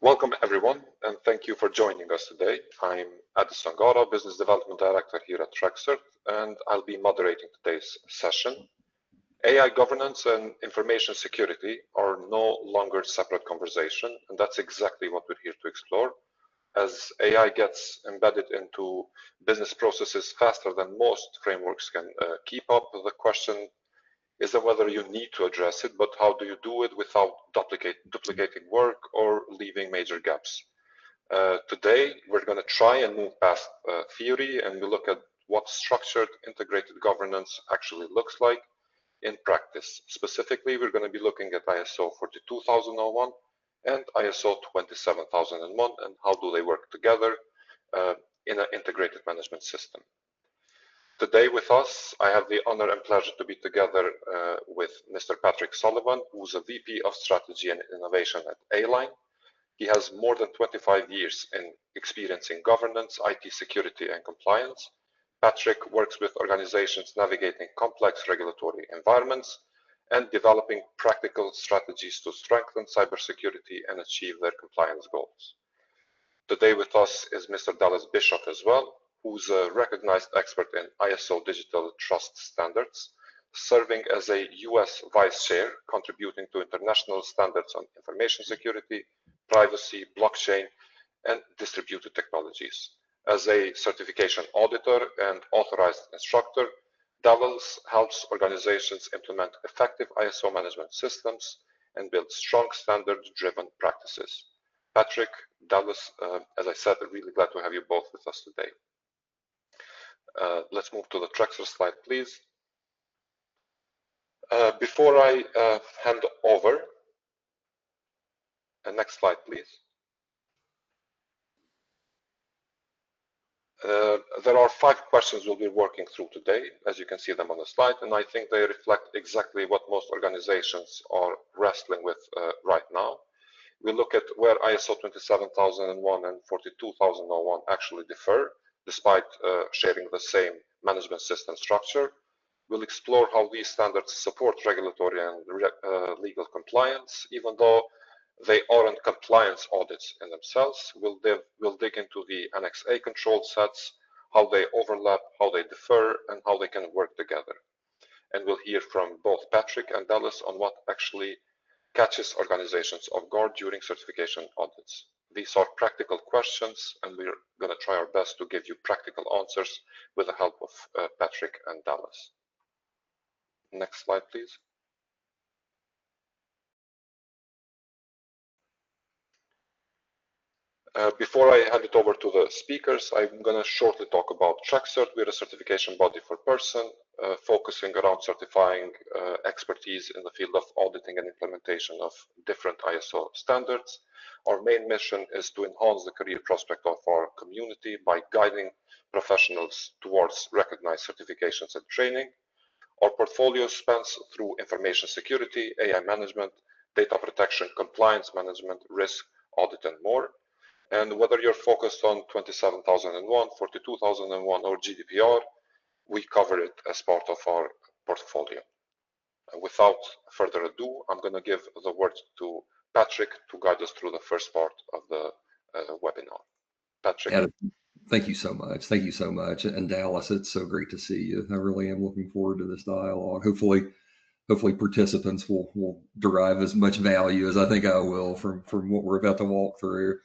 Welcome everyone, and thank you for joining us today. I'm Addis Sangara, Business Development Director here at Trexert, and I'll be moderating today's session. AI governance and information security are no longer separate conversation, and that's exactly what we're here to explore. As AI gets embedded into business processes faster than most frameworks can keep up, the question isn't whether you need to address it, but how do you do it without duplicating work or leaving major gaps. Today, we're going to try and move past theory, and we look at what structured integrated governance actually looks like in practice. Specifically, we're going to be looking at ISO 42001 and ISO 27001 and how do they work together in an integrated management system. Today with us, I have the honor and pleasure to be together with Mr. Patrick Sullivan, who's a VP of Strategy and Innovation at A-Line. He has more than 25 years in experience in governance, IT security, and compliance. Patrick works with organizations navigating complex regulatory environments and developing practical strategies to strengthen cybersecurity and achieve their compliance goals. Today with us is Mr. Dallas Bishop as well, who's a recognized expert in ISO digital trust standards, serving as a US Vice Chair, contributing to international standards on information security, privacy, blockchain, and distributed technologies. As a certification auditor and authorized instructor, Dallas helps organizations implement effective ISO management systems and build strong standard-driven practices. Patrick, Dallas, as I said, I'm really glad to have you both with us today. Let's move to the Trexer slide, please. Before I hand over, next slide, please. There are 5 questions we'll be working through today, as you can see them on the slide, and I think they reflect exactly what most organizations are wrestling with right now. We look at where ISO 27001 and 42001 actually differ, despite sharing the same management system structure. We'll explore how these standards support regulatory and legal compliance, even though they aren't compliance audits in themselves. We'll dig into the Annex A control sets, how they overlap, how they differ, and how they can work together. And we'll hear from both Patrick and Dallas on what actually catches organizations off guard during certification audits. These are practical questions, and we're going to try our best to give you practical answers with the help of Patrick and Dallas. Next slide, please. Before I hand it over to the speakers, I'm going to shortly talk about Trexert. We're a certification body for person, focusing around certifying expertise in the field of auditing and implementation of different ISO standards. Our main mission is to enhance the career prospect of our community by guiding professionals towards recognized certifications and training. Our portfolio spans through information security, AI management, data protection, compliance management, risk, audit, and more. And whether you're focused on 27001, 42001, or GDPR, we cover it as part of our portfolio. And without further ado, I'm going to give the word to Patrick to guide us through the first part of the webinar. Patrick. Adam, thank you so much. Thank you so much. And Dallas, it's so great to see you. I really am looking forward to this dialogue. Hopefully participants will derive as much value as I think I will from what we're about to walk through.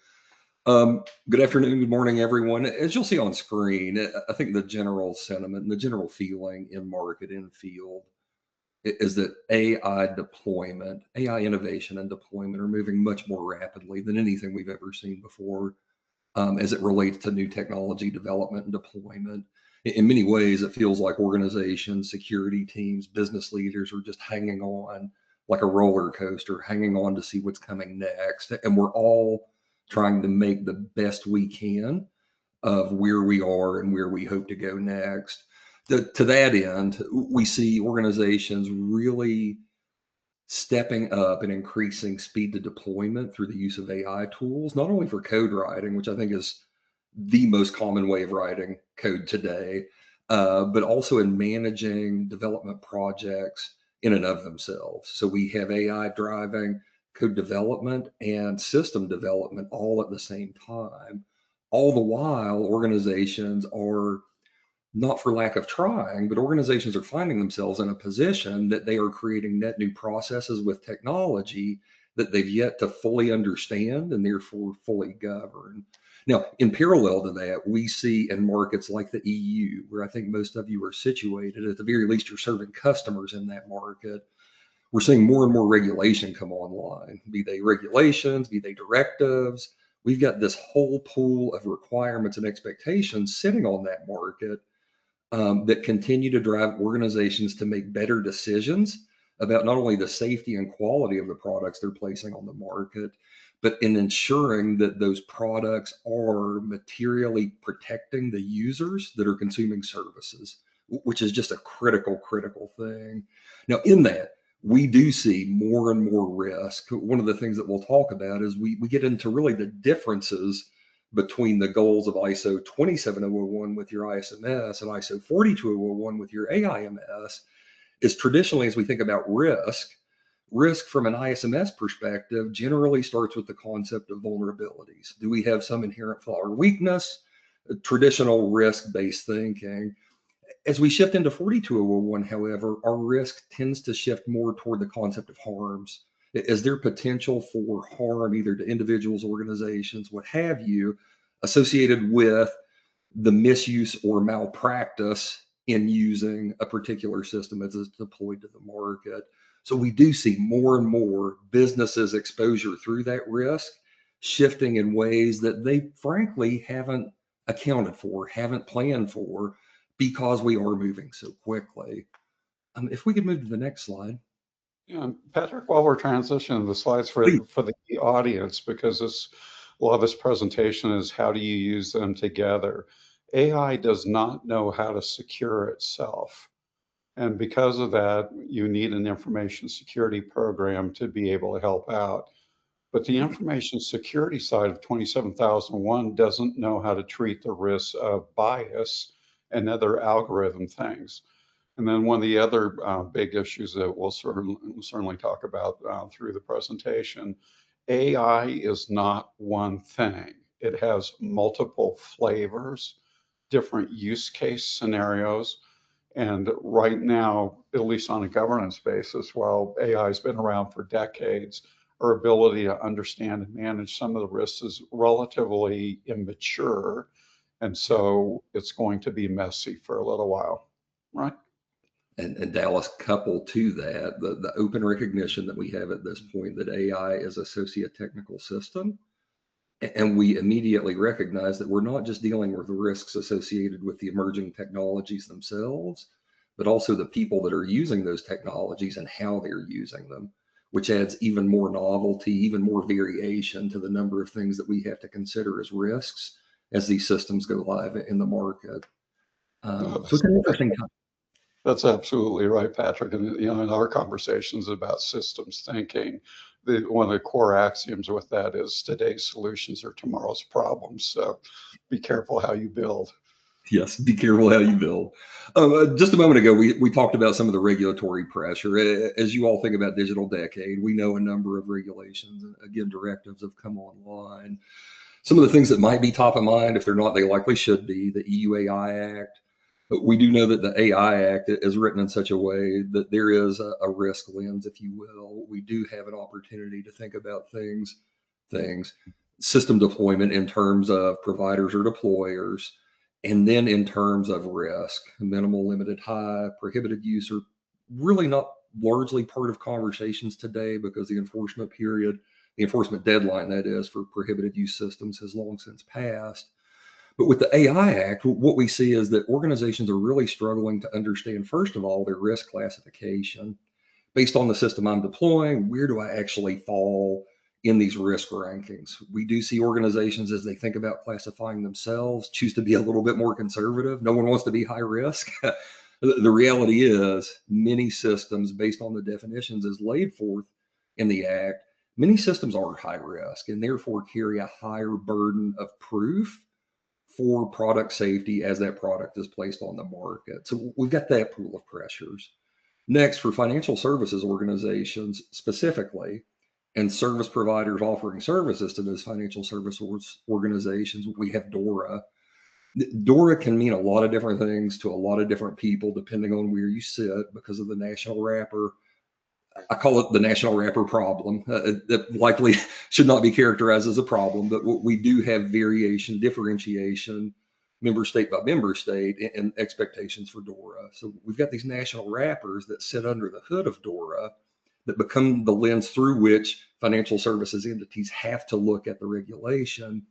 Good afternoon, good morning, everyone. As you'll see on screen, I think the general sentiment and the general feeling in market and field is that AI deployment, AI innovation and deployment are moving much more rapidly than anything we've ever seen before as it relates to new technology development and deployment. In many ways, it feels like organizations, security teams, business leaders are just hanging on like a roller coaster, hanging on to see what's coming next. And we're all trying to make the best we can of where we are and where we hope to go next. To that end, we see organizations really stepping up and increasing speed to deployment through the use of AI tools, not only for code writing, which I think is the most common way of writing code today, but also in managing development projects in and of themselves. So we have AI driving code development and system development all at the same time. All the while, organizations are, not for lack of trying, but organizations are finding themselves in a position that they are creating net new processes with technology that they've yet to fully understand and therefore fully govern. Now, in parallel to that, we see in markets like the EU, where I think most of you are situated, at the very least, you're serving customers in that market. We're seeing more and more regulation come online, be they regulations, be they directives. We've got this whole pool of requirements and expectations sitting on that market that continue to drive organizations to make better decisions about not only the safety and quality of the products they're placing on the market, but in ensuring that those products are materially protecting the users that are consuming services, which is just a critical thing. Now, in that, we do see more and more risk. One of the things that we'll talk about is we get into really the differences between the goals of ISO 27001 with your ISMS and ISO 42001 with your AIMS. Is traditionally, as we think about risk from an ISMS perspective generally starts with the concept of vulnerabilities. Do we have some inherent flaw or weakness? Traditional risk-based thinking. As we shift into 42001, however, our risk tends to shift more toward the concept of harms. Is there potential for harm either to individuals, organizations, what have you, associated with the misuse or malpractice in using a particular system as it's deployed to the market? So we do see more and more businesses' exposure through that risk shifting in ways that they frankly haven't accounted for, haven't planned for, because we are moving so quickly. If we could move to the next slide. Yeah, Patrick, while we're transitioning the slides for the audience, because a lot of this presentation is how do you use them together. AI does not know how to secure itself. And because of that, you need an information security program to be able to help out. But the information security side of 27001 doesn't know how to treat the risks of bias and other algorithm things. And then one of the other big issues that we'll certainly talk about through the presentation, AI is not one thing. It has multiple flavors, different use case scenarios. And right now, at least on a governance basis, while AI has been around for decades, our ability to understand and manage some of the risks is relatively immature. And so it's going to be messy for a little while, right? And Dallas, coupled to that, the open recognition that we have at this point that AI is a socio-technical system. And we immediately recognize that we're not just dealing with the risks associated with the emerging technologies themselves, but also the people that are using those technologies and how they're using them, which adds even more novelty, even more variation to the number of things that we have to consider as risks as these systems go live in the market. So it's an interesting time. That's absolutely right, Patrick. And in our conversations about systems thinking, one of the core axioms with that is today's solutions are tomorrow's problems. So be careful how you build. Yes, be careful how you build. Just a moment ago, we talked about some of the regulatory pressure. As you all think about digital decade, we know a number of regulations, again, directives have come online. Some of the things that might be top of mind, if they're not, they likely should be. The EU AI Act. But we do know that the AI Act is written in such a way that there is a risk lens, if you will. We do have an opportunity to think about things, system deployment in terms of providers or deployers, and then in terms of risk, minimal, limited, high, prohibited use are really not largely part of conversations today because the enforcement deadline, that is, for prohibited use systems has long since passed. But with the AI Act, what we see is that organizations are really struggling to understand, first of all, their risk classification. Based on the system I'm deploying, where do I actually fall in these risk rankings? We do see organizations, as they think about classifying themselves, choose to be a little bit more conservative. No one wants to be high risk. The reality is many systems, based on the definitions as laid forth in the Act, many systems are high risk and therefore carry a higher burden of proof for product safety as that product is placed on the market. So we've got that pool of pressures. Next, for financial services organizations specifically, and service providers offering services to those financial service organizations, we have DORA. DORA can mean a lot of different things to a lot of different people depending on where you sit because of the national wrapper. I call it the national wrapper problem. It likely should not be characterized as a problem, but we do have variation, differentiation, member state by member state, and expectations for DORA. So we've got these national wrappers that sit under the hood of DORA that become the lens through which financial services entities have to look at the regulation.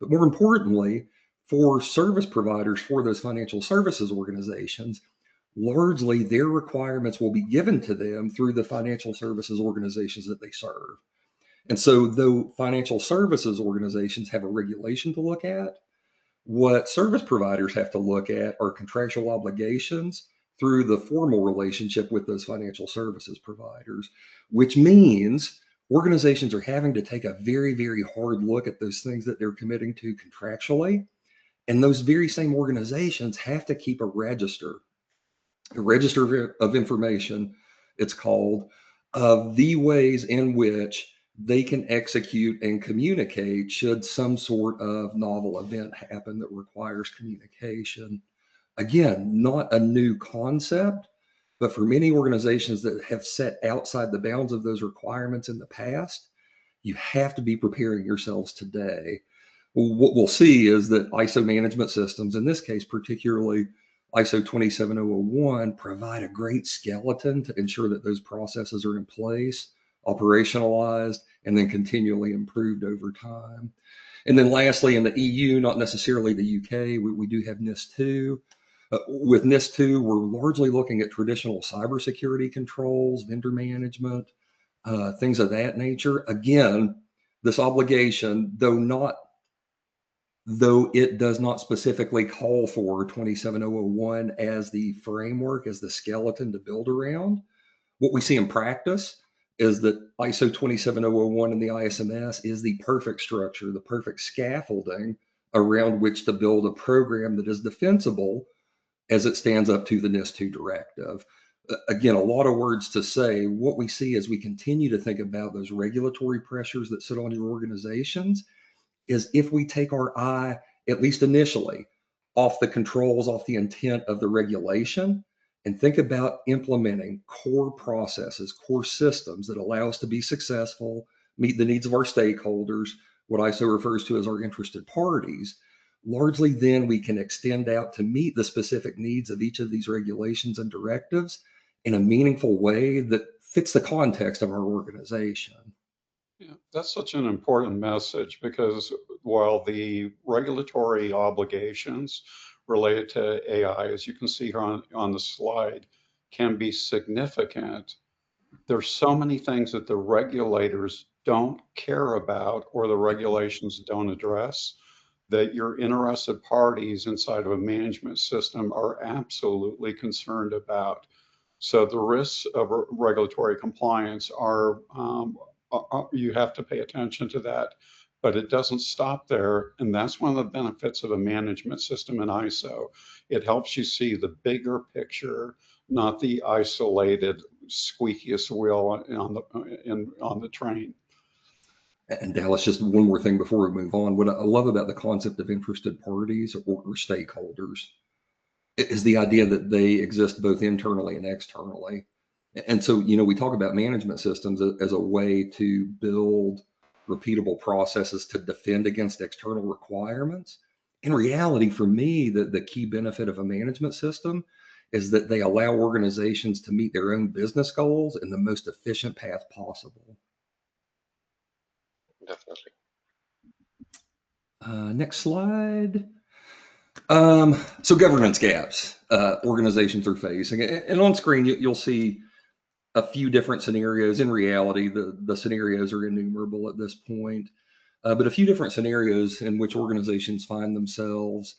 But more importantly, for service providers, for those financial services organizations, largely their requirements will be given to them through the financial services organizations that they serve. And so though financial services organizations have a regulation to look at, what service providers have to look at are contractual obligations through the formal relationship with those financial services providers, which means organizations are having to take a very, very hard look at those things that they're committing to contractually. And those very same organizations have to keep a register of information, it's called, of the ways in which they can execute and communicate should some sort of novel event happen that requires communication. Again, not a new concept, but for many organizations that have set outside the bounds of those requirements in the past, you have to be preparing yourselves today. What we'll see is that ISO management systems, in this case, particularly ISO 27001, provide a great skeleton to ensure that those processes are in place, operationalized, and then continually improved over time. And then lastly, in the EU, not necessarily the UK, we do have NIS2. With NIS2, we're largely looking at traditional cybersecurity controls, vendor management, things of that nature. Again, this obligation, though it does not specifically call for 27001 as the framework, as the skeleton to build around, what we see in practice is that ISO 27001 and the ISMS is the perfect structure, the perfect scaffolding around which to build a program that is defensible as it stands up to the NIS2 directive. Again, a lot of words to say. What we see as we continue to think about those regulatory pressures that sit on your organizations is if we take our eye, at least initially, off the controls, off the intent of the regulation, and think about implementing core processes, core systems that allow us to be successful, meet the needs of our stakeholders, what ISO refers to as our interested parties, largely then we can extend out to meet the specific needs of each of these regulations and directives in a meaningful way that fits the context of our organization. Yeah, that's such an important message because while the regulatory obligations related to AI, as you can see here on the slide, can be significant, there's so many things that the regulators don't care about or the regulations don't address that your interested parties inside of a management system are absolutely concerned about. So the risks of regulatory compliance are you have to pay attention to that, but it doesn't stop there. And that's one of the benefits of a management system in ISO. It helps you see the bigger picture, not the isolated squeakiest wheel on the train. And Dallas, just one more thing before we move on. What I love about the concept of interested parties or stakeholders is the idea that they exist both internally and externally. And so, we talk about management systems as a way to build repeatable processes to defend against external requirements. In reality, for me, the key benefit of a management system is that they allow organizations to meet their own business goals in the most efficient path possible. Definitely. Next slide. So governance gaps organizations are facing, and on screen you'll see a few different scenarios. In reality, the scenarios are innumerable at this point, but a few different scenarios in which organizations find themselves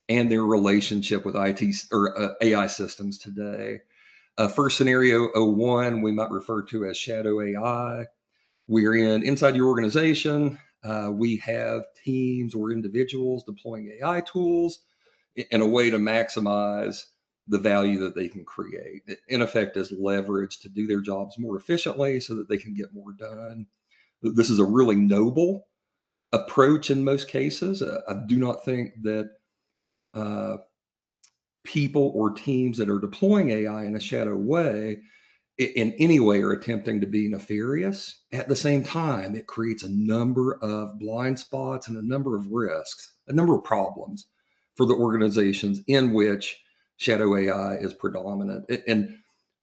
and their relationship with IT or AI systems today. First scenario 01, we might refer to as shadow AI. We're inside your organization. We have teams or individuals deploying AI tools in a way to maximize the value that they can create, in effect as leverage to do their jobs more efficiently so that they can get more done. This is a really noble approach in most cases. I do not think that people or teams that are deploying AI in a shadow way in any way are attempting to be nefarious. At the same time, it creates a number of blind spots and a number of risks, a number of problems for the organizations in which shadow AI is predominant. And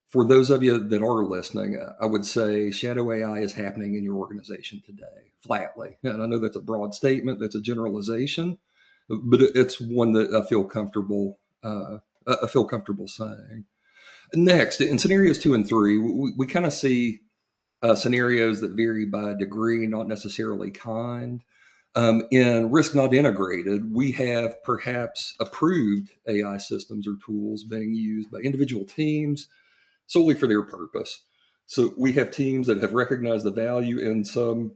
for those of you that are listening, I would say shadow AI is happening in your organization today, flatly. And I know that's a broad statement, that's a generalization, but it's one that I feel comfortable saying. Next, in scenarios 2 and 3, we kind of see scenarios that vary by degree, not necessarily kind. In risk not integrated, we have perhaps approved AI systems or tools being used by individual teams solely for their purpose. So we have teams that have recognized the value in some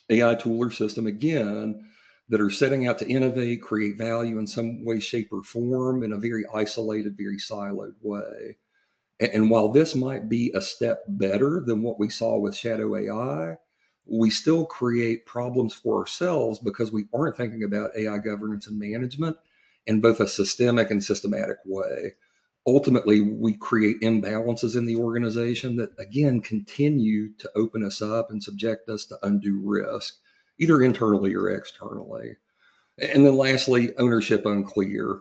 AI tool or system, again, that are setting out to innovate, create value in some way, shape, or form in a very isolated, very siloed way. And while this might be a step better than what we saw with shadow AI, we still create problems for ourselves because we aren't thinking about AI governance and management in both a systemic and systematic way. Ultimately, we create imbalances in the organization that, again, continue to open us up and subject us to undue risk, either internally or externally. And then lastly, ownership unclear,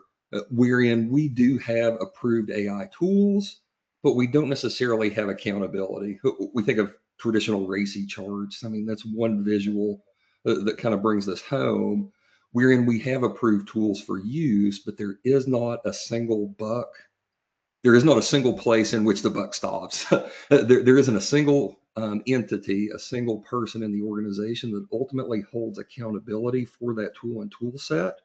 wherein we do have approved AI tools, but we don't necessarily have accountability. We think of traditional RACI charts. I mean, that's one visual that kind of brings this home, wherein we have approved tools for use, but there is not a single buck. There is not a single place in which the buck stops. there isn't a single entity, a single person in the organization that ultimately holds accountability for that tool and tool set.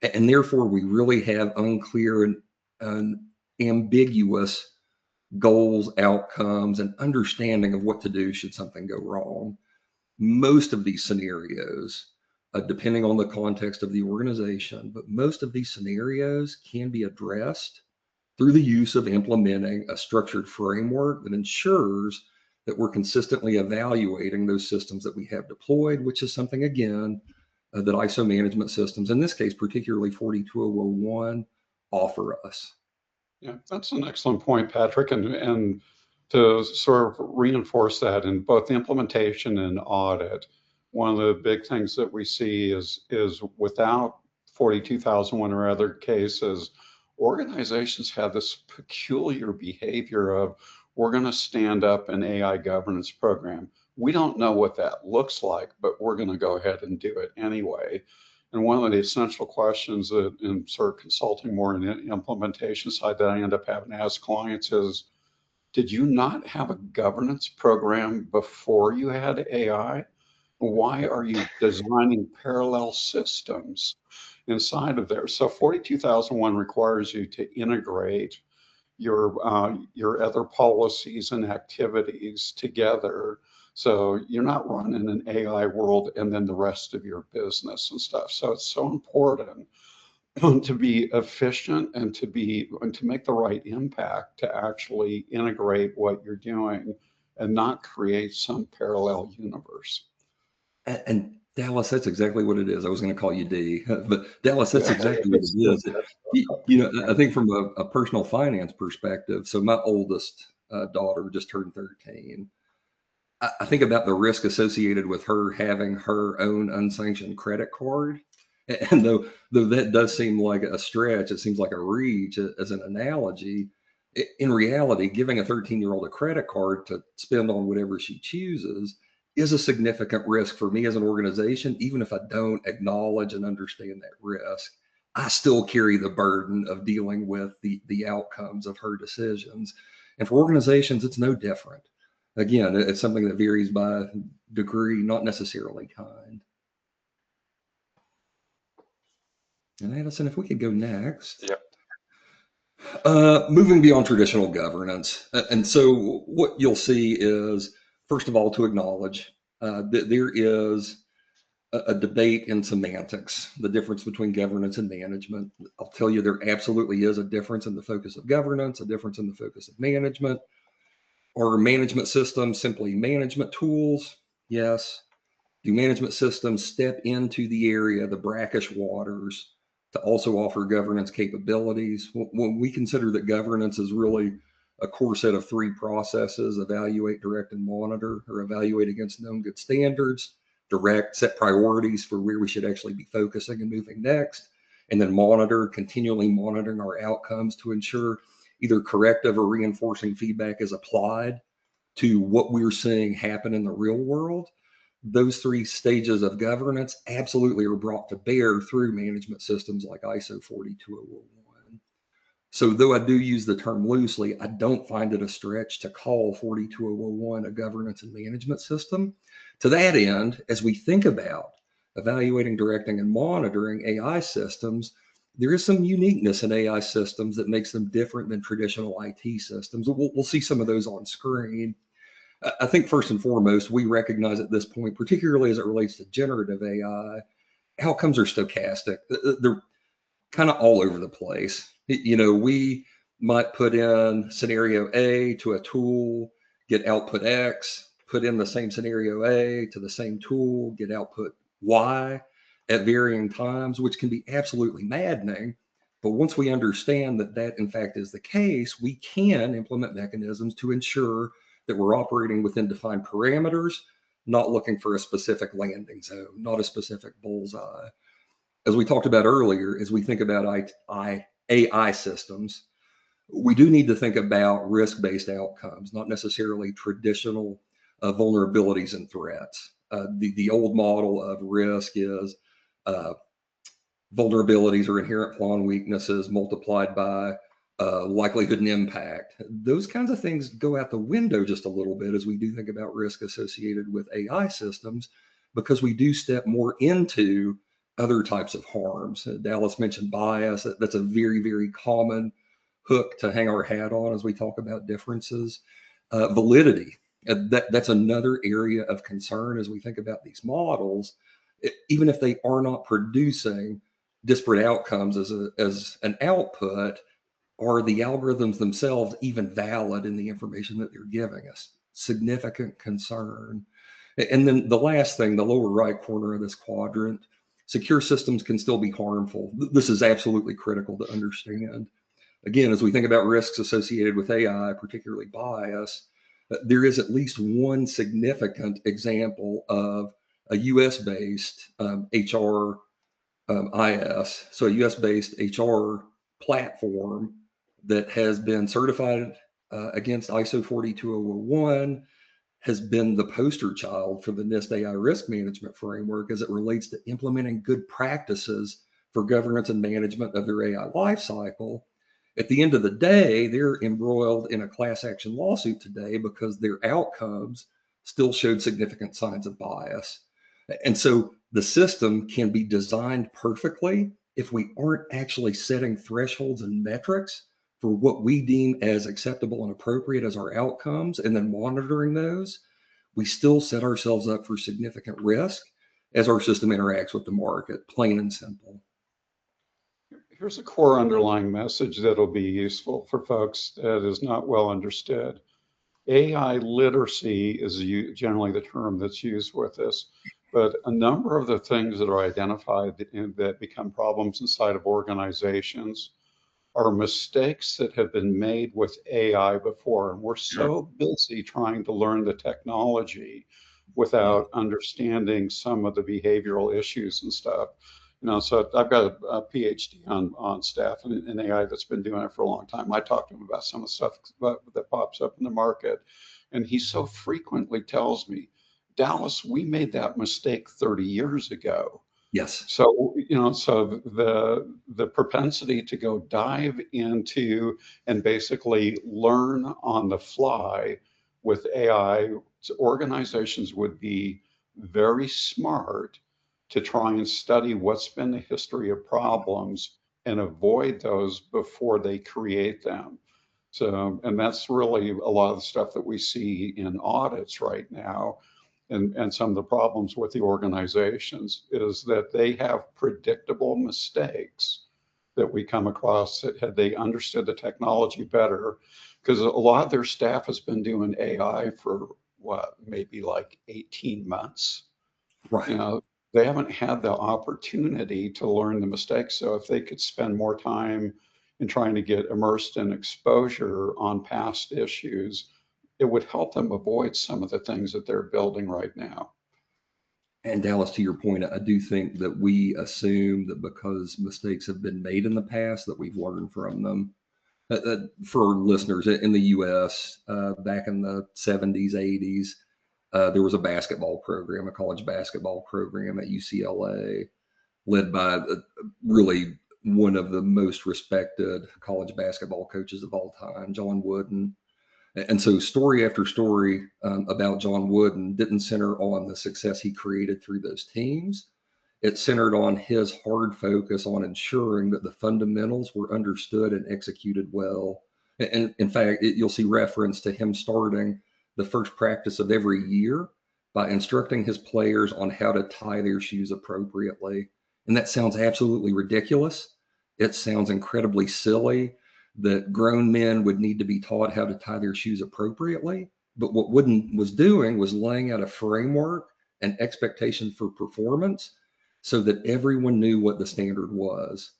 And therefore, we really have unclear and ambiguous goals, outcomes, and understanding of what to do should something go wrong. Most of these scenarios, depending on the context of the organization, but most of these scenarios can be addressed through the use of implementing a structured framework that ensures that we're consistently evaluating those systems that we have deployed, which is something, again, that ISO management systems, in this case, particularly 42001, offer us. Yeah, that's an excellent point, Patrick. And to sort of reinforce that in both implementation and audit, one of the big things that we see is without 42001 or other cases, organizations have this peculiar behavior of, we're going to stand up an AI governance program. We don't know what that looks like, but we're going to go ahead and do it anyway. And one of the essential questions that in sort of consulting more in the implementation side that I end up having to ask clients is, did you not have a governance program before you had AI? Why are you designing parallel systems inside of there? So 42001 requires you to integrate your other policies and activities together. So you're not running an AI world and then the rest of your business and stuff. So it's so important to be efficient and to make the right impact, to actually integrate what you're doing and not create some parallel universe. And Dallas, that's exactly what it is. I was going to call you D, but Dallas, that's exactly what it is. You know, I think from a personal finance perspective, so my oldest daughter just turned 13. I think about the risk associated with her having her own unsanctioned credit card. And though that does seem like a stretch, it seems like a reach as an analogy. In reality, giving a 13-year-old a credit card to spend on whatever she chooses is a significant risk for me as an organization. Even if I don't acknowledge and understand that risk, I still carry the burden of dealing with the outcomes of her decisions. And for organizations, it's no different. Again, it's something that varies by degree, not necessarily kind. And Addison, if we could go next. Yeah. Moving beyond traditional governance. And so what you'll see is, first of all, to acknowledge that there is a debate in semantics, the difference between governance and management. I'll tell you, there absolutely is a difference in the focus of governance, a difference in the focus of management. Are management systems simply management tools? Yes. Do management systems step into the area, the brackish waters, to also offer governance capabilities? When we consider that governance is really a core set of three processes: evaluate, direct, and monitor, or evaluate against known good standards, direct, set priorities for where we should actually be focusing and moving next, and then monitor, continually monitoring our outcomes to ensure either corrective or reinforcing feedback is applied to what we're seeing happen in the real world. Those three stages of governance absolutely are brought to bear through management systems like ISO 42001. So though I do use the term loosely, I don't find it a stretch to call 42001 a governance and management system. To that end, as we think about evaluating, directing, and monitoring AI systems, there is some uniqueness in AI systems that makes them different than traditional IT systems. We'll see some of those on screen. I think first and foremost, we recognize at this point, particularly as it relates to generative AI, outcomes are stochastic. They're kind of all over the place. We might put in scenario A to a tool, get output X, put in the same scenario A to the same tool, get output Y at varying times, which can be absolutely maddening. But once we understand that that in fact is the case, we can implement mechanisms to ensure that we're operating within defined parameters, not looking for a specific landing zone, not a specific bullseye. As we talked about earlier, as we think about AI systems, we do need to think about risk-based outcomes, not necessarily traditional vulnerabilities and threats. The old model of risk is vulnerabilities or inherent flaw and weaknesses multiplied by likelihood and impact. Those kinds of things go out the window just a little bit as we do think about risk associated with AI systems, because we do step more into other types of harms. Dallas mentioned bias. That's a very, very common hook to hang our hat on as we talk about differences. Validity. That's another area of concern as we think about these models. Even if they are not producing disparate outcomes as an output, are the algorithms themselves even valid in the information that they're giving us? Significant concern. And then the last thing, the lower right corner of this quadrant, secure systems can still be harmful. This is absolutely critical to understand. Again, as we think about risks associated with AI, particularly bias, there is at least one significant example of a US-based HRIS, so a US-based HR platform that has been certified against ISO 42001, has been the poster child for the NIST AI risk management framework as it relates to implementing good practices for governance and management of their AI lifecycle. At the end of the day, they're embroiled in a class action lawsuit today because their outcomes still showed significant signs of bias. And so the system can be designed perfectly if we aren't actually setting thresholds and metrics for what we deem as acceptable and appropriate as our outcomes, and then monitoring those. We still set ourselves up for significant risk as our system interacts with the market, plain and simple. Here's a core underlying message that'll be useful for folks that is not well understood. AI literacy is generally the term that's used with this, but a number of the things that are identified that become problems inside of organizations are mistakes that have been made with AI before. And we're so busy trying to learn the technology without understanding some of the behavioral issues and stuff. So I've got a PhD on staff in AI that's been doing it for a long time. I talk to him about some of the stuff that pops up in the market. And he so frequently tells me, Dallas, we made that mistake 30 years ago. Yes. So, so the propensity to go dive into and basically learn on the fly with AI, organizations would be very smart to try and study what's been the history of problems and avoid those before they create them. So, and that's really a lot of the stuff that we see in audits right now. And some of the problems with the organizations is that they have predictable mistakes that we come across that had they understood the technology better, because a lot of their staff has been doing AI for what, maybe like 18 months. Right. You know, they haven't had the opportunity to learn the mistakes. So if they could spend more time in trying to get immersed in exposure on past issues, it would help them avoid some of the things that they're building right now. And Dallas, to your point, I do think that we assume that because mistakes have been made in the past, that we've learned from them. For listeners in the U.S., back in the 70s, 80s, there was a basketball program, a college basketball program at UCLA, led by really one of the most respected college basketball coaches of all time, John Wooden. And so story after story about John Wooden didn't center on the success he created through those teams. It centered on his hard focus on ensuring that the fundamentals were understood and executed well. And in fact, you'll see reference to him starting the first practice of every year by instructing his players on how to tie their shoes appropriately. And that sounds absolutely ridiculous. It sounds incredibly silly that grown men would need to be taught how to tie their shoes appropriately. But what Wooden was doing was laying out a framework and expectation for performance so that everyone knew what the standard was.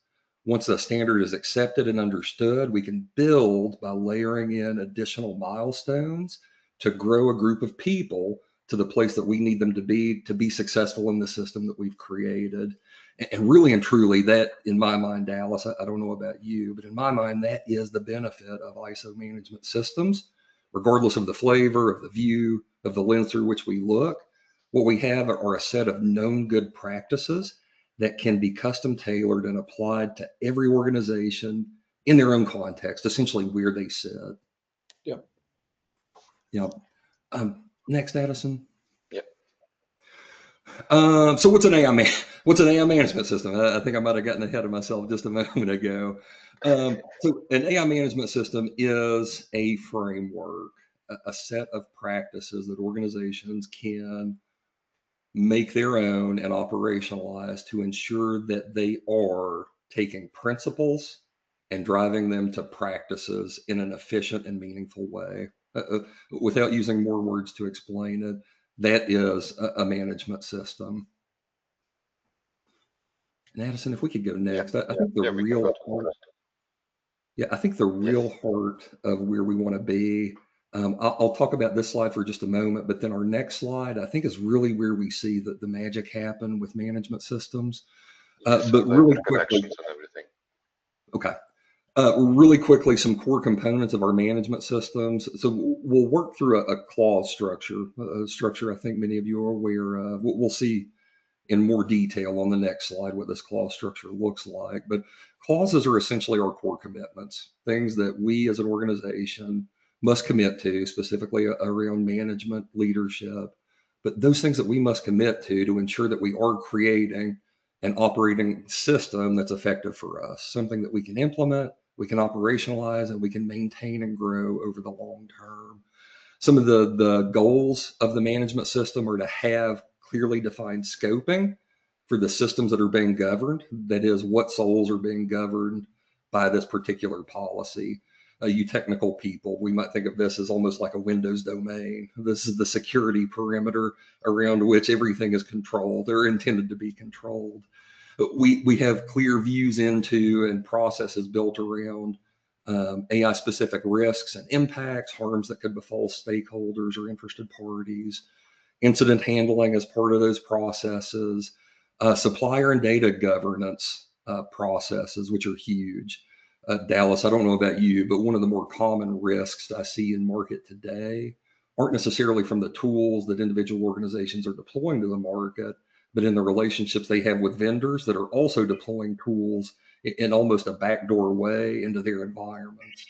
Once the standard is accepted and understood, we can build by layering in additional milestones to grow a group of people to the place that we need them to be successful in the system that we've created. And really and truly, that, in my mind, Dallas, I don't know about you, but in my mind, that is the benefit of ISO management systems, regardless of the flavor, of the view, of the lens through which we look. What we have are a set of known good practices that can be custom tailored and applied to every organization in their own context, essentially where they sit. Yep. Yeah. Next, Addison. Yep. So what's an AI management system? I think I might have gotten ahead of myself just a moment ago. So an AI management system is a framework, a set of practices that organizations can make their own and operationalize to ensure that they are taking principles and driving them to practices in an efficient and meaningful way. Without using more words to explain it, that is a management system. And Addison, if we could go next, I think the real heart, I think the real heart of where we want to be. I'll talk about this slide for just a moment, but then our next slide, I think, is really where we see that the magic happen with management systems. But really quickly, and everything. Okay. Really quickly, some core components of our management systems. So we'll work through a clause structure, a structure I think many of you are aware of. We'll see in more detail on the next slide what this clause structure looks like. But clauses are essentially our core commitments, things that we as an organization must commit to, specifically around management, leadership, but those things that we must commit to ensure that we are creating an operating system that's effective for us, something that we can implement, we can operationalize, and we can maintain and grow over the long term. Some of the goals of the management system are to have clearly defined scoping for the systems that are being governed. That is, what souls are being governed by this particular policy. You technical people, we might think of this as almost like a Windows domain. This is the security perimeter around which everything is controlled or intended to be controlled. We have clear views into and processes built around AI specific risks and impacts, harms that could befall stakeholders or interested parties, incident handling as part of those processes, supplier and data governance processes, which are huge. Dallas, I don't know about you, but one of the more common risks I see in market today aren't necessarily from the tools that individual organizations are deploying to the market, but in the relationships they have with vendors that are also deploying tools in almost a backdoor way into their environments.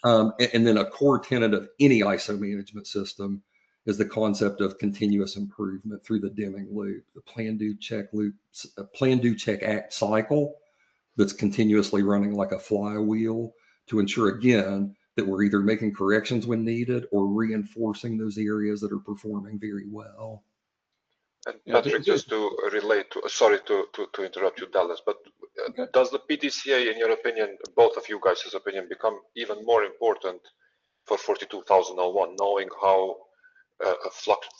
And then a core tenet of any ISO management system is the concept of continuous improvement through the Deming loop, the plan, do, check loop, plan, do, check, act cycle that's continuously running like a flywheel to ensure, again, that we're either making corrections when needed or reinforcing those areas that are performing very well. And Patrick, just to relate to, sorry to interrupt you, Dallas, but does the PDCA, in your opinion, both of you guys' opinion, become even more important for 42001, knowing how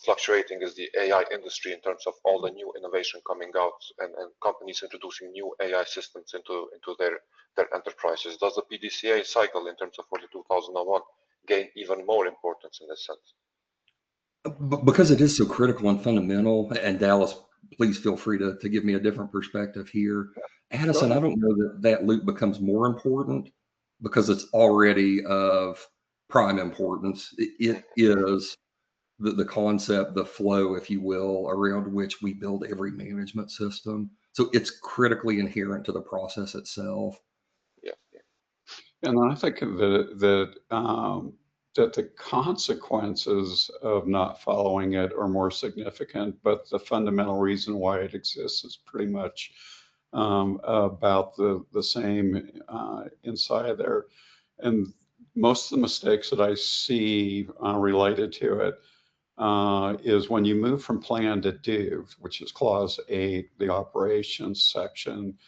fluctuating is the AI industry in terms of all the new innovation coming out and companies introducing new AI systems into their enterprises. Does the PDCA cycle in terms of 42001 gain even more importance in this sense? Because it is so critical and fundamental, and Dallas, please feel free to give me a different perspective here. Addison, I don't know that that loop becomes more important because it's already of prime importance. It is the concept, the flow, if you will, around which we build every management system. So it's critically inherent to the process itself. Yeah. And I think that the consequences of not following it are more significant, but the fundamental reason why it exists is pretty much about the same inside there. And most of the mistakes that I see related to it is when you move from plan to do, which is clause 8, the operations section,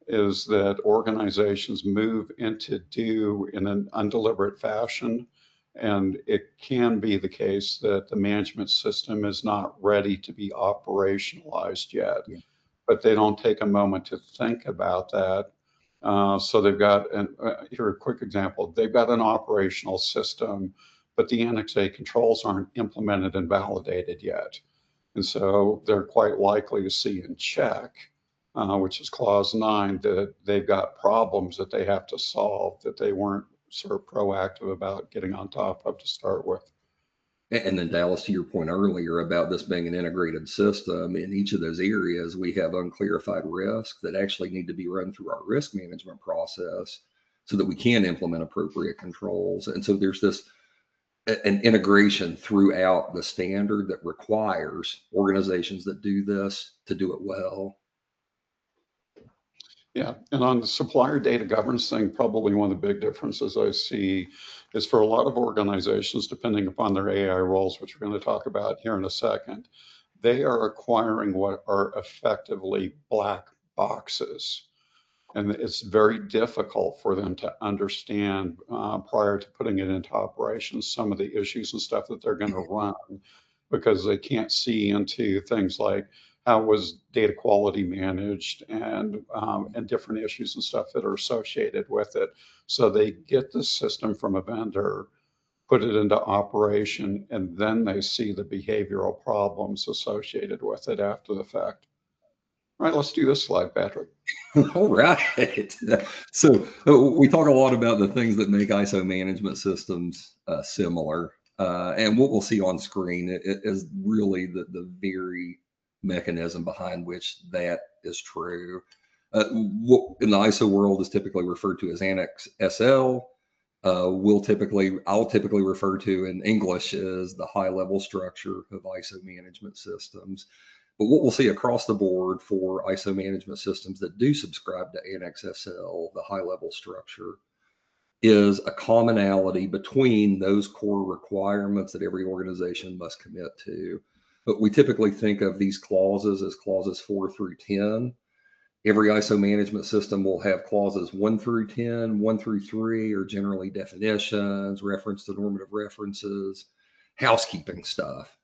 is that organizations move into do in an undeliberate fashion. And it can be the case that the management system is not ready to be operationalized yet, but they don't take a moment to think about that. So they've got, here a quick example, they've got an operational system, but the Annex A controls aren't implemented and validated yet. And so they're quite likely to see in check, which is clause 9, that they've got problems that they have to solve that they weren't sort of proactive about getting on top of to start with. And then Dallas, to your point earlier about this being an integrated system, in each of those areas, we have unclarified risks that actually need to be run through our risk management process so that we can implement appropriate controls. And so there's an integration throughout the standard that requires organizations that do this to do it well. Yeah, and on the supplier data governance thing, probably one of the big differences I see is for a lot of organizations, depending upon their AI roles, which we're going to talk about here in a second, they are acquiring what are effectively black boxes. And it's very difficult for them to understand prior to putting it into operations some of the issues and stuff that they're going to run, because they can't see into things like how was data quality managed and different issues and stuff that are associated with it. So they get the system from a vendor, put it into operation, and then they see the behavioral problems associated with it after the fact. All right, let's do this slide, Patrick. All right. So we talk a lot about the things that make ISO management systems similar. And what we'll see on screen is really the very mechanism behind which that is true. What in the ISO world is typically referred to as Annex SL. I'll typically refer to in English as the high level structure of ISO management systems. But what we'll see across the board for ISO management systems that do subscribe to Annex SL, the high level structure, is a commonality between those core requirements that every organization must commit to. But we typically think of these clauses as clauses 4 through 10. Every ISO management system will have clauses 1 through 10, 1 through 3 are generally definitions, reference to normative references, housekeeping stuff.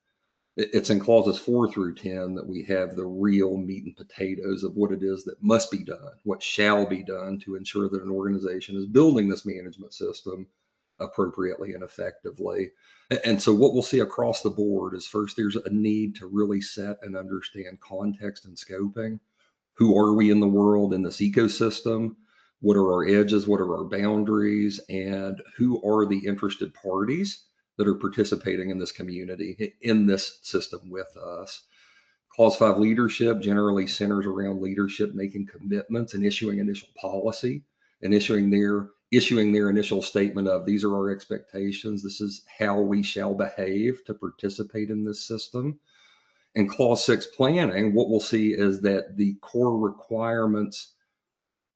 It's in clauses 4 through 10 that we have the real meat and potatoes of what it is that must be done, what shall be done to ensure that an organization is building this management system appropriately and effectively. And so what we'll see across the board is, first, there's a need to really set and understand context and scoping. Who are we in the world in this ecosystem? What are our edges? What are our boundaries? And who are the interested parties that are participating in this community, in this system with us? Clause 5 leadership generally centers around leadership making commitments and issuing initial policy and issuing their initial statement of, these are our expectations, this is how we shall behave to participate in this system. In clause 6 planning, what we'll see is that the core requirements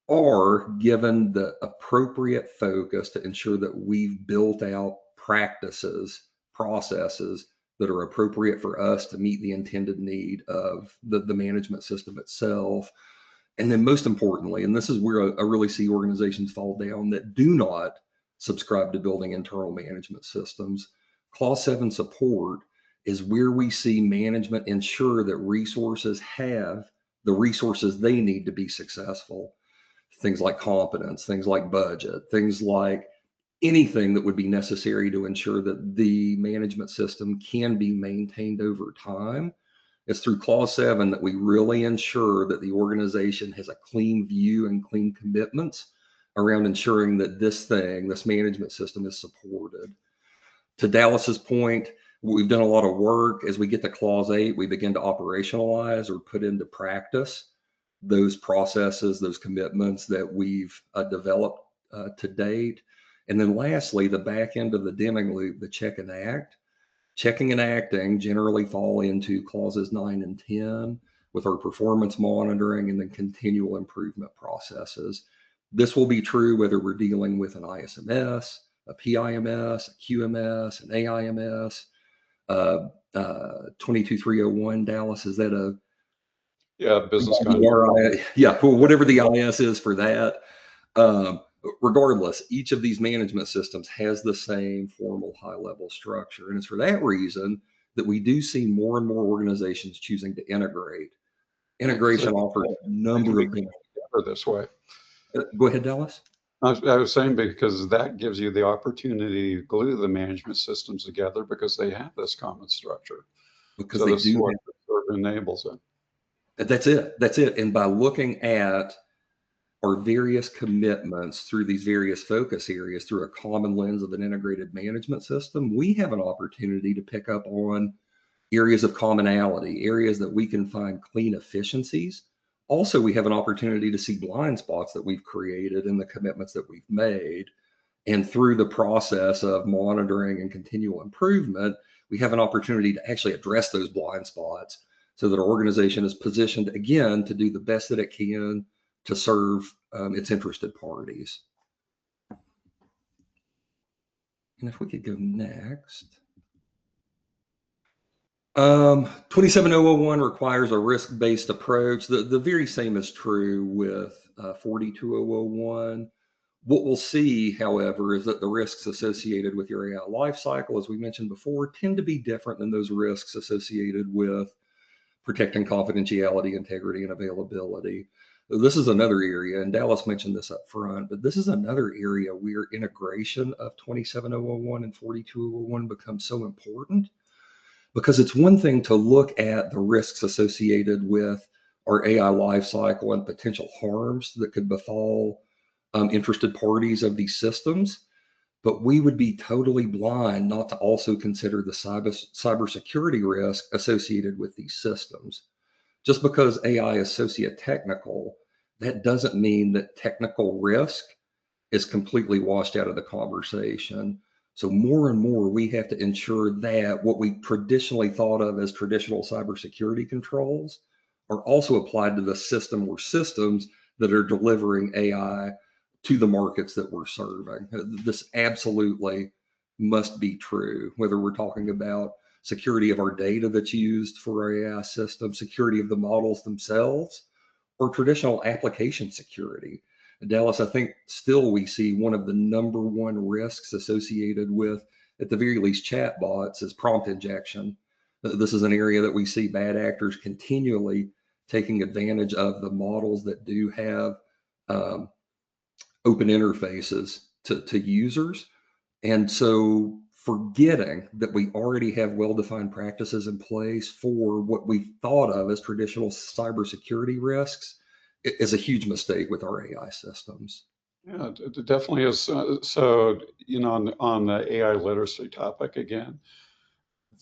are given the appropriate focus to ensure that we've built out practices, processes that are appropriate for us to meet the intended need of the management system itself. And then most importantly, and this is where I really see organizations fall down that do not subscribe to building internal management systems, clause 7 support is where we see management ensure that resources have the resources they need to be successful. Things like competence, things like budget, things like anything that would be necessary to ensure that the management system can be maintained over time. It's through Clause 7 that we really ensure that the organization has a clean view and clean commitments around ensuring that this management system is supported. To Dallas's point, we've done a lot of work. As we get to Clause 8, we begin to operationalize or put into practice those processes, those commitments that we've developed to date. And then lastly, the back end of the Deming loop, the check and act. Checking and acting generally fall into clauses 9 and 10 with our performance monitoring and then continual improvement processes. This will be true whether we're dealing with an ISMS, a PIMS, a QMS, an AIMS, 22301, Dallas, is that a business continuity? Yeah, whatever the IS is for that. Regardless, each of these management systems has the same formal high-level structure. And it's for that reason that we do see more and more organizations choosing to integrate. Integration offers a number of benefits this way. Go ahead, Dallas. I was saying because that gives you the opportunity to glue the management systems together because they have this common structure. Because so they do. What sort of enables it. That's it. And by looking at our various commitments through these various focus areas through a common lens of an integrated management system, we have an opportunity to pick up on areas of commonality, areas that we can find clean efficiencies. Also, we have an opportunity to see blind spots that we've created in the commitments that we've made. And through the process of monitoring and continual improvement, we have an opportunity to actually address those blind spots so that our organization is positioned again to do the best that it can to serve its interested parties. And if we could go next. 27001 requires a risk-based approach. The very same is true with 42001. What we'll see, however, is that the risks associated with your AI lifecycle, as we mentioned before, tend to be different than those risks associated with protecting confidentiality, integrity, and availability. This is another area, and Dallas mentioned this up front, but this is another area where integration of 27001 and 42001 becomes so important, because it's one thing to look at the risks associated with our AI lifecycle and potential harms that could befall interested parties of these systems, but we would be totally blind not to also consider the cybersecurity risk associated with these systems. Just because AI is sociotechnical, that doesn't mean that technical risk is completely washed out of the conversation. So more and more, we have to ensure that what we traditionally thought of as traditional cybersecurity controls are also applied to the system or systems that are delivering AI to the markets that we're serving. This absolutely must be true, whether we're talking about security of our data that's used for our AI system, security of the models themselves, or traditional application security. Dallas, I think still we see one of the #1 risks associated with, at the very least, chatbots is prompt injection. This is an area that we see bad actors continually taking advantage of the models that do have open interfaces to users. And so forgetting that we already have well-defined practices in place for what we thought of as traditional cybersecurity risks is a huge mistake with our AI systems. Yeah, it definitely is. So, on the AI literacy topic again,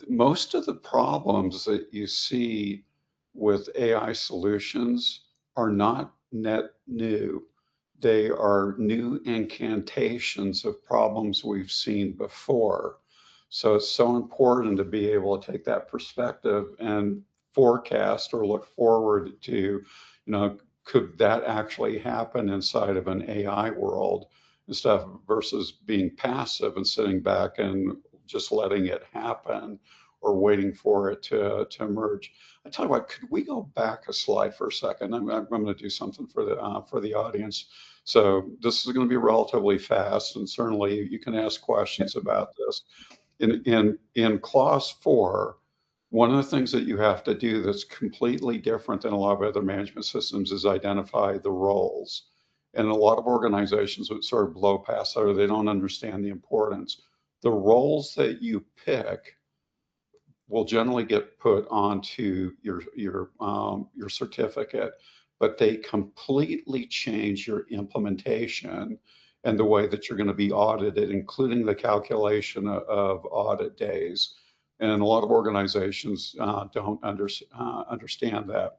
most of the problems that you see with AI solutions are not net new. They are new incantations of problems we've seen before. So it's so important to be able to take that perspective and forecast or look forward to, could that actually happen inside of an AI world and stuff versus being passive and sitting back and just letting it happen or waiting for it to emerge. I tell you what, could we go back a slide for a second? I'm going to do something for the audience. So this is going to be relatively fast, and certainly you can ask questions about this. In clause 4, One of the things that you have to do that's completely different than a lot of other management systems is identify the roles. And a lot of organizations would sort of blow past that, or they don't understand the importance. The roles that you pick will generally get put onto your certificate, but they completely change your implementation and the way that you're going to be audited, including the calculation of audit days. And a lot of organizations don't understand that.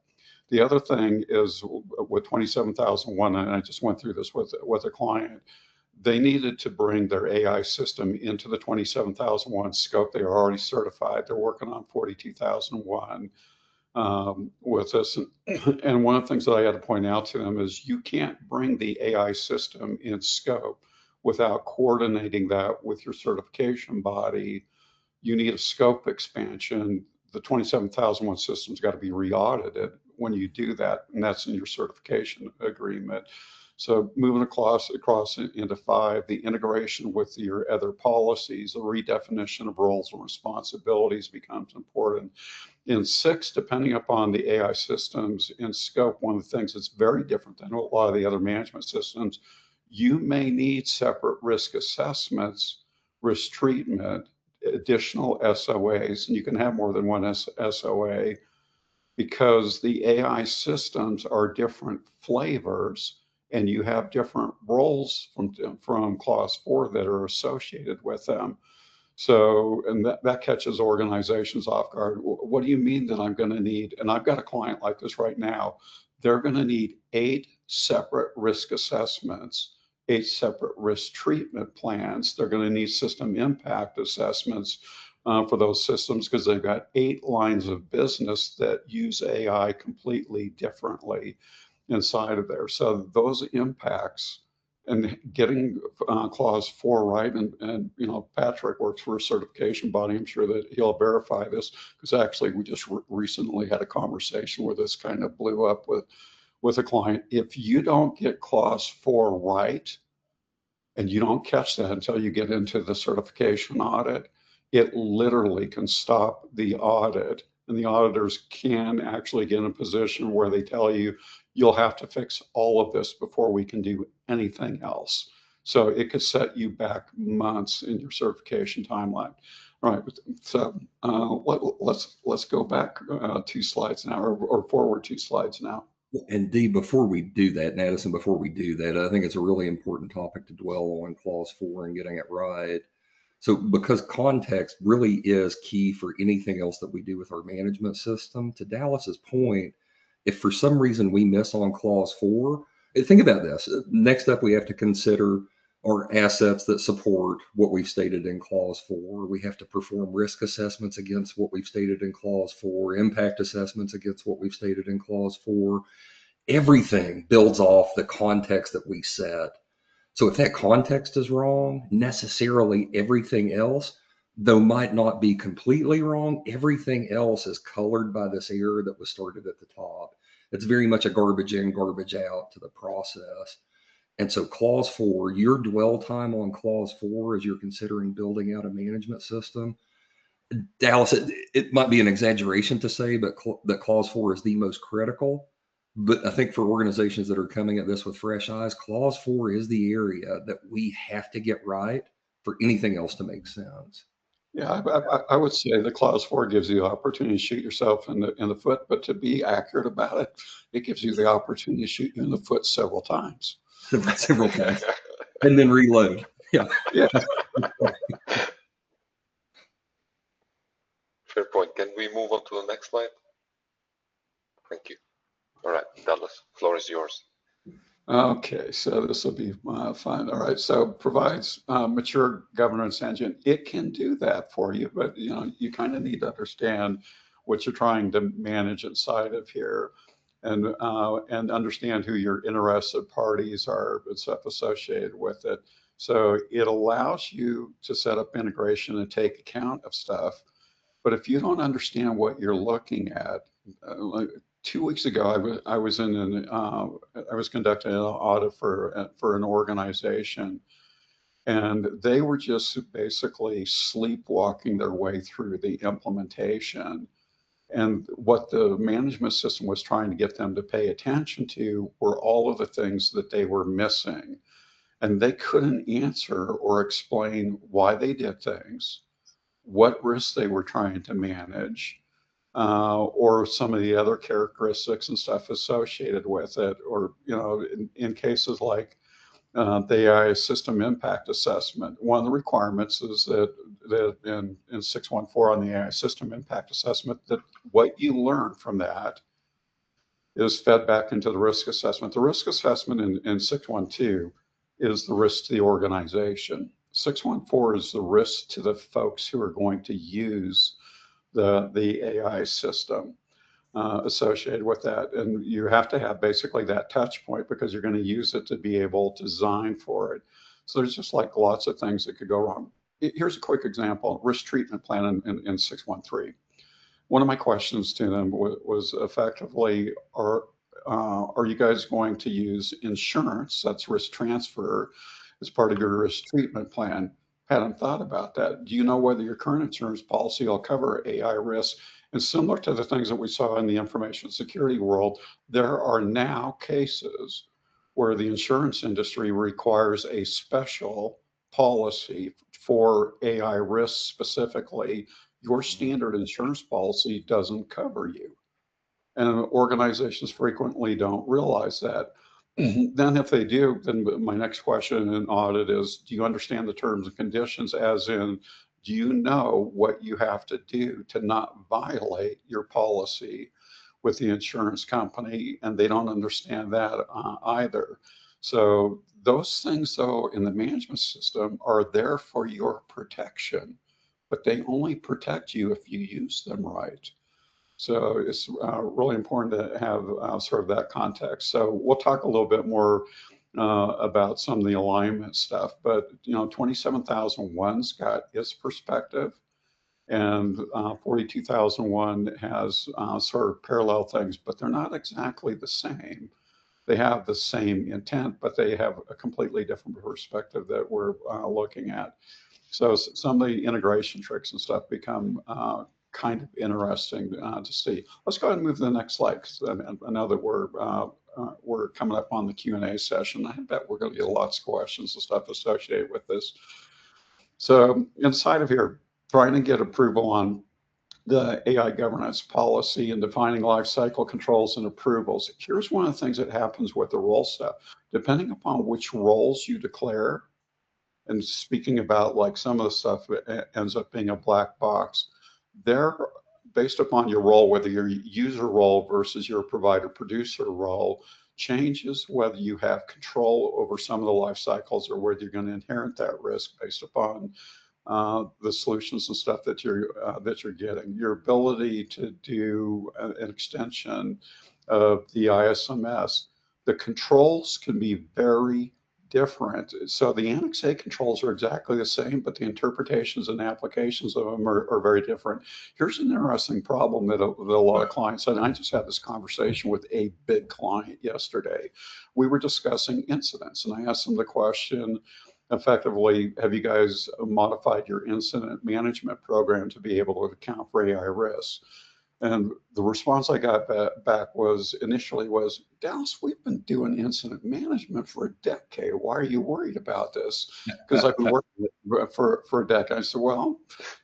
The other thing is with 27001, and I just went through this with a client, they needed to bring their AI system into the 27001 scope. They are already certified. They're working on 42001 with us. And one of the things that I had to point out to them is you can't bring the AI system in scope without coordinating that with your certification body. You need a scope expansion. The 27001 system's got to be re-audited when you do that, and that's in your certification agreement. So moving across into 5, the integration with your other policies, the redefinition of roles and responsibilities becomes important. In 6, depending upon the AI systems in scope, one of the things that's very different than a lot of the other management systems, you may need separate risk assessments, risk treatment, additional SOAs, and you can have more than one SOA because the AI systems are different flavors and you have different roles from clause 4 that are associated with them. So, and that catches organizations off guard. What do you mean that I'm going to need, and I've got a client like this right now, they're going to need 8 separate risk assessments, 8 separate risk treatment plans. They're going to need system impact assessments for those systems because they've got 8 lines of business that use AI completely differently inside of there. So those impacts and getting clause 4 right, and you know, Patrick works for a certification body. I'm sure that he'll verify this because actually we just recently had a conversation where this kind of blew up with a client. If you don't get clause 4 right, and you don't catch that until you get into the certification audit, it literally can stop the audit. And the auditors can actually get in a position where they tell you, you'll have to fix all of this before we can do anything else. So it could set you back months in your certification timeline. All right, so let's go back 2 slides now, or forward 2 slides now. And Dee, before we do that, and Addison, before we do that, I think it's a really important topic to dwell on clause 4 and getting it right. So because context really is key for anything else that we do with our management system, to Dallas's point, if for some reason we miss on clause 4, think about this. Next up, we have to consider our assets that support what we've stated in clause 4. We have to perform risk assessments against what we've stated in clause 4, impact assessments against what we've stated in clause 4. Everything builds off the context that we set. So if that context is wrong, necessarily everything else, though might not be completely wrong, everything else is colored by this error that was started at the top. It's very much a garbage in, garbage out to the process. And so clause 4, your dwell time on clause 4 as you're considering building out a management system, Dallas, it might be an exaggeration to say, but that clause 4 is the most critical. But I think for organizations that are coming at this with fresh eyes, clause 4 is the area that we have to get right for anything else to make sense. Yeah, I would say the clause 4 gives you the opportunity to shoot yourself in the foot, but to be accurate about it, it gives you the opportunity to shoot you in the foot several times. Several times, and then reload. Yeah. Yeah. Fair point. Can we move on to the next slide? Thank you. All right, Dallas, floor is yours. Okay, so this will be fun. All right, so provides mature governance engine. It can do that for you, but you know, you kind of need to understand what you're trying to manage inside of here, and understand who your interested parties are and stuff associated with it. So it allows you to set up integration and take account of stuff. But if you don't understand what you're looking at, like 2 weeks ago, I was conducting an audit for an organization, and they were just basically sleepwalking their way through the implementation. And what the management system was trying to get them to pay attention to were all of the things that they were missing. And they couldn't answer or explain why they did things, what risks they were trying to manage, or some of the other characteristics and stuff associated with it. Or, in cases like the AI system impact assessment, one of the requirements is that in 614 on the AI system impact assessment, that what you learn from that is fed back into the risk assessment. The risk assessment in 612 is the risk to the organization. 614 is the risk to the folks who are going to use the AI system associated with that. And you have to have basically that touch point because you're going to use it to be able to design for it. So there's just like lots of things that could go wrong. Here's a quick example, risk treatment plan in 613. One of my questions to them was effectively, are you guys going to use insurance, that's risk transfer, as part of your risk treatment plan? Hadn't thought about that. Do you know whether your current insurance policy will cover AI risk? And similar to the things that we saw in the information security world, there are now cases where the insurance industry requires a special policy for AI risk specifically. Your standard insurance policy doesn't cover you. And organizations frequently don't realize that. Then if they do, then my next question in audit is, do you understand the terms and conditions, as in, do you know what you have to do to not violate your policy with the insurance company? And they don't understand that either. So those things, though, in the management system are there for your protection, but they only protect you if you use them right. So it's really important to have sort of that context. So we'll talk a little bit more about some of the alignment stuff, but 27001's got its perspective, and 42001 has sort of parallel things, but they're not exactly the same. They have the same intent, but they have a completely different perspective that we're looking at. So some of the integration tricks and stuff become kind of interesting to see. Let's go ahead and move to the next slide, because I know that we're coming up on the Q&A session. I bet we're going to get lots of questions and stuff associated with this. So inside of here, trying to get approval on the AI governance policy and defining life cycle controls and approvals. Here's one of the things that happens with the role stuff. Depending upon which roles you declare, and speaking about like some of the stuff that ends up being a black box, they're based upon your role, whether your user role versus your provider producer role, changes whether you have control over some of the life cycles or whether you're going to inherit that risk based upon the solutions and stuff that you're getting. Your ability to do an extension of the ISMS, the controls can be very different. So the Annex A controls are exactly the same, but the interpretations and applications of them are very different. Here's an interesting problem that a lot of clients, and I just had this conversation with a big client yesterday. We were discussing incidents, and I asked them the question, effectively, have you guys modified your incident management program to be able to account for AI risks? And the response I got back was initially was, Dallas, we've been doing incident management for a decade. Why are you worried about this? Because I've been working for a decade. I said, well,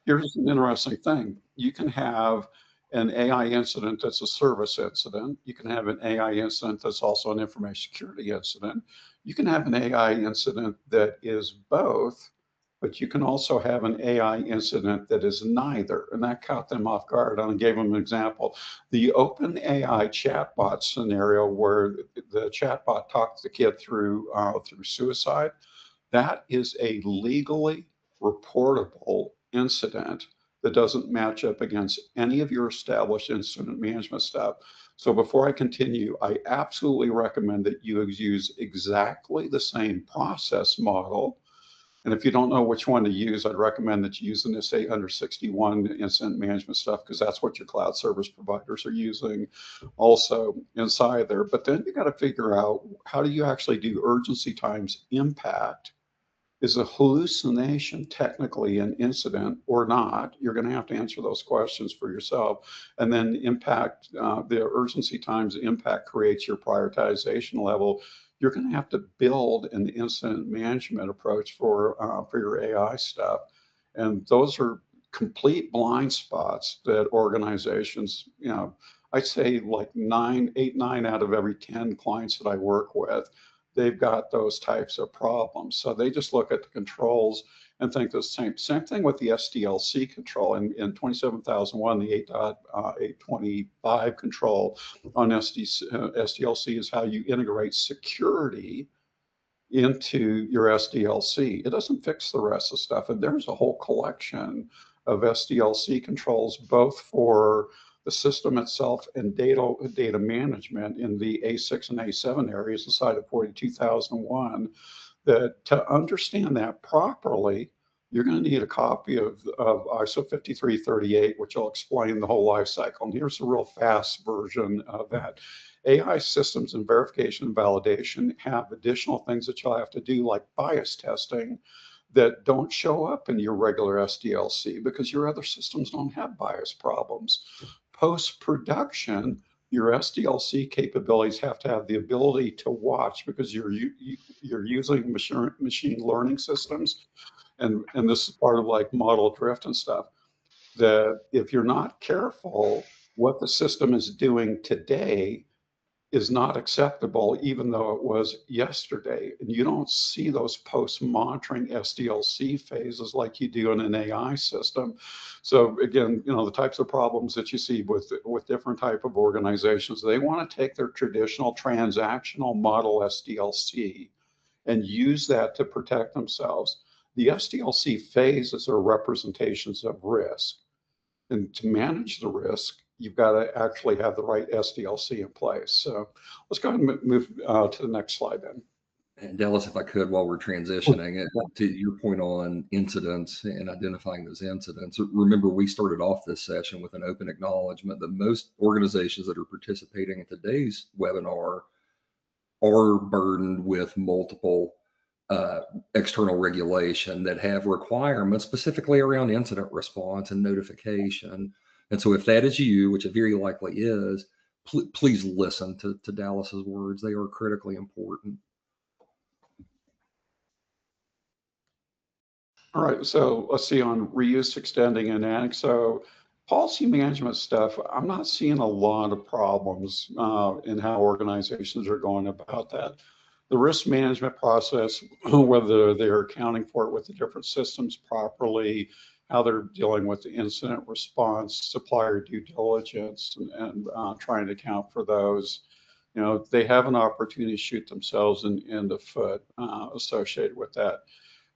here's an interesting thing. You can have an AI incident that's a service incident. You can have an AI incident that's also an information security incident. You can have an AI incident that is both, but you can also have an AI incident that is neither, and that caught them off guard. I gave them an example. The open AI chatbot scenario where the chatbot talked the kid through suicide, that is a legally reportable incident that doesn't match up against any of your established incident management stuff. So before I continue, I absolutely recommend that you use exactly the same process model. And if you don't know which one to use, I'd recommend that you use the NIST 861 incident management stuff, because that's what your cloud service providers are using also inside there. But then you got to figure out, how do you actually do urgency times impact Is a hallucination technically an incident or not? You're going to have to answer those questions for yourself. And then impact, the urgency times impact creates your prioritization level. You're going to have to build an incident management approach for your AI stuff. And those are complete blind spots that organizations, I'd say like 8, 9 out of every 10 clients that I work with, they've got those types of problems. So they just look at the controls and think the same thing with the SDLC control. In 27001, the 8.825 control on SDLC is how you integrate security into your SDLC. It doesn't fix the rest of the stuff. And there's a whole collection of SDLC controls, both for the system itself and data management in the A6 and A7 areas inside of 42001, that to understand that properly, you're going to need a copy of ISO 5338, which will explain the whole life cycle. And here's a real fast version of that. AI systems and verification and validation have additional things that you'll have to do, like bias testing, that don't show up in your regular SDLC because your other systems don't have bias problems. Post-production, your SDLC capabilities have to have the ability to watch, because you're using machine learning systems, and this is part of like model drift and stuff, that if you're not careful, what the system is doing today is not acceptable, even though it was yesterday. And you don't see those post-monitoring SDLC phases like you do in an AI system. So again, the types of problems that you see with different type of organizations, they want to take their traditional transactional model SDLC and use that to protect themselves. The SDLC phases are representations of risk. And to manage the risk, you've got to actually have the right SDLC in place. So let's go ahead and move to the next slide then. And Dallas, if I could, while we're transitioning to your point on incidents and identifying those incidents, remember we started off this session with an open acknowledgement that most organizations that are participating in today's webinar are burdened with multiple external regulation that have requirements specifically around incident response and notification. And so if that is you, which it very likely is, please listen to Dallas's words. They are critically important. All right, so let's see on reuse, extending, and annex. So policy management stuff, I'm not seeing a lot of problems in how organizations are going about that. The risk management process, whether they're accounting for it with the different systems properly, how they're dealing with the incident response, supplier due diligence, and trying to account for those, they have an opportunity to shoot themselves in the foot associated with that.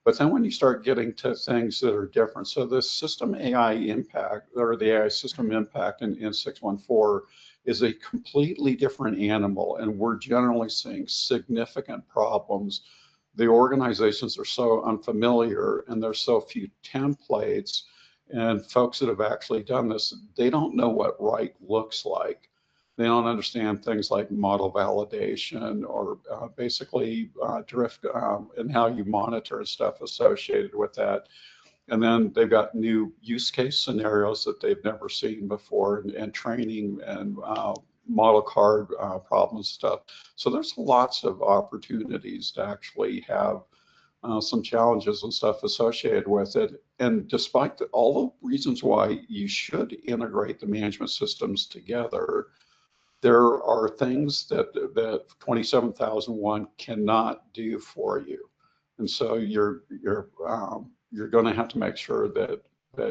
But then when you start getting to things that are different, so the system AI impact, or the AI system impact in 614, is a completely different animal, and we're generally seeing significant problems. The organizations are so unfamiliar, and there's so few templates, and folks that have actually done this, they don't know what right looks like. They don't understand things like model validation or basically drift and how you monitor stuff associated with that. And then they've got new use case scenarios that they've never seen before, and training and model card problems stuff. So there's lots of opportunities to actually have some challenges and stuff associated with it. And despite all the reasons why you should integrate the management systems together, there are things that 27001 cannot do for you. And so you're going to have to make sure that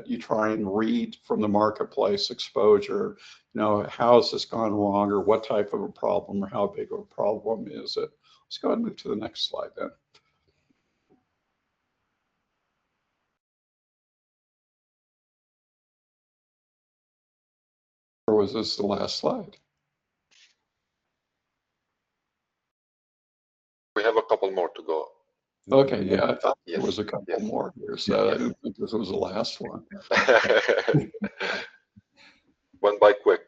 you try and read from the marketplace exposure, how has this gone wrong, or what type of a problem, or how big of a problem is it. Let's go ahead and move to the next slide then. Or was this the last slide? We have a couple more to go. Okay, yeah, I thought there was a couple more here, so I didn't think this was the last one. Went by quick.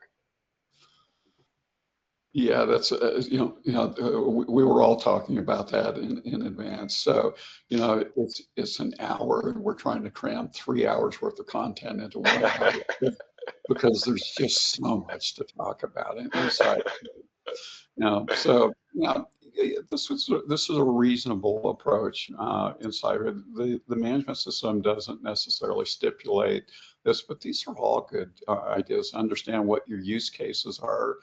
Yeah, that's we were all talking about that in advance. So it's an hour, and we're trying to cram 3 hours worth of content into 1 hour because there's just so much to talk about inside. So this is a reasonable approach inside. The management system doesn't necessarily stipulate this, but these are all good ideas. Understand what your use cases are,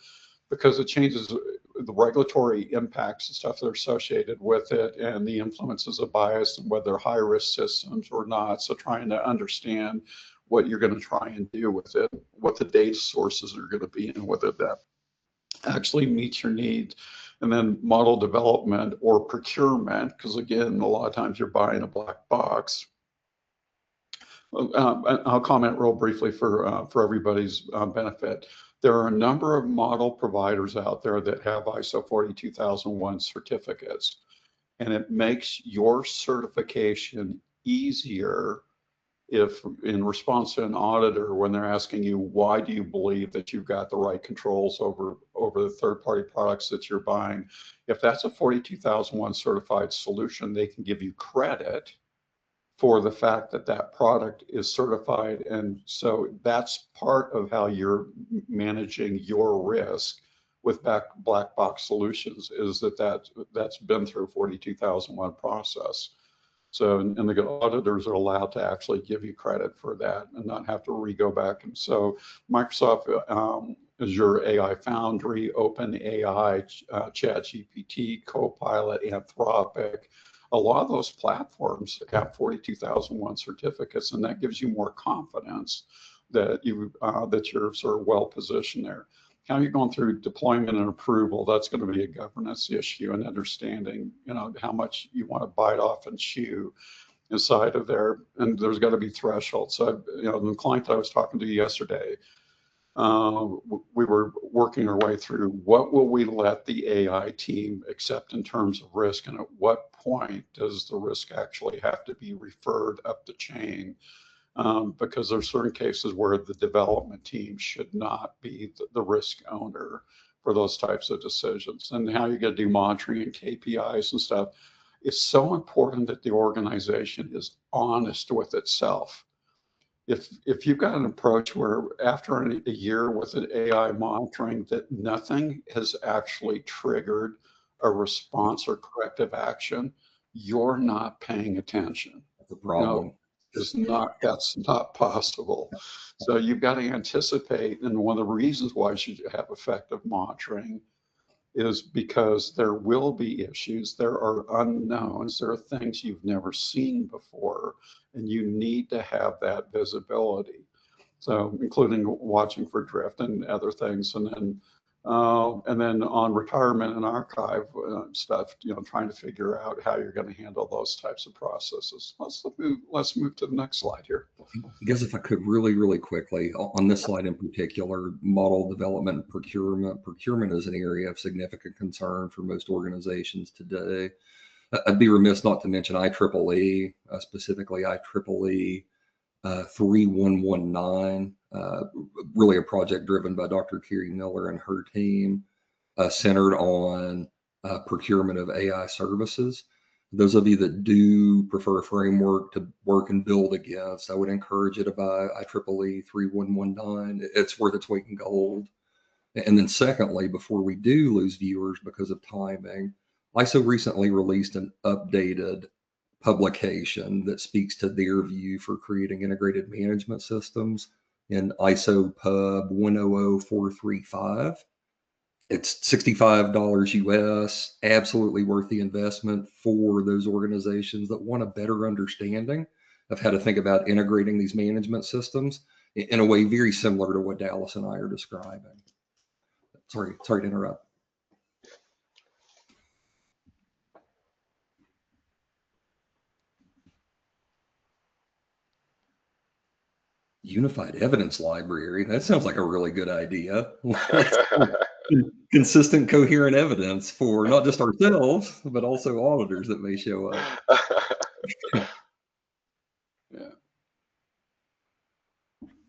because it changes the regulatory impacts and stuff that are associated with it, and the influences of bias and whether they're high risk systems or not. So trying to understand what you're going to try and do with it, what the data sources are going to be, and whether that actually meets your needs. And then model development or procurement, because again, a lot of times you're buying a black box. I'll comment real briefly for everybody's benefit. There are a number of model providers out there that have ISO 42001 certificates, and it makes your certification easier if in response to an auditor, when they're asking you, why do you believe that you've got the right controls over the third-party products that you're buying? If that's a 42001 certified solution, they can give you credit for the fact that that product is certified. And so that's part of how you're managing your risk with black box solutions, is that's been through 42001 process. So, and the auditors are allowed to actually give you credit for that and not have to go back. And so Microsoft Azure AI Foundry, OpenAI, ChatGPT, Copilot, Anthropic, a lot of those platforms have 42001 certificates, and that gives you more confidence that you're sort of well positioned there. How you're going through deployment and approval, that's going to be a governance issue, and understanding, how much you want to bite off and chew inside of there. And there's got to be thresholds. So, the client that I was talking to yesterday, we were working our way through what will we let the AI team accept in terms of risk, and at what point does the risk actually have to be referred up the chain? Because there are certain cases where the development team should not be the risk owner for those types of decisions. And how you're going to do monitoring and KPIs and stuff. It's so important that the organization is honest with itself. If you've got an approach where after a year with an AI monitoring that nothing has actually triggered a response or corrective action, you're not paying attention. That's a problem. That's not possible. So you've got to anticipate, and one of the reasons why you should have effective monitoring is because there will be issues, there are unknowns, there are things you've never seen before, and you need to have that visibility. So including watching for drift and other things, and then on retirement and archive stuff, trying to figure out how you're going to handle those types of processes. Let's move to the next slide here. I guess if I could really quickly, on this slide in particular, model development and procurement. Procurement is an area of significant concern for most organizations today. I'd be remiss not to mention IEEE, specifically IEEE 3119, really a project driven by Dr. Carrie Miller and her team, centered on procurement of AI services. Those of you that do prefer a framework to work and build against, I would encourage you to buy IEEE 3119. It's worth its weight in gold. And then secondly, before we do lose viewers because of timing, ISO recently released an updated publication that speaks to their view for creating integrated management systems in ISO Pub 100435. It's $65 US, absolutely worth the investment for those organizations that want a better understanding of how to think about integrating these management systems in a way very similar to what Dallas and I are describing. Sorry to interrupt. Unified evidence library. That sounds like a really good idea. Consistent, coherent evidence for not just ourselves, but also auditors that may show up. Yeah.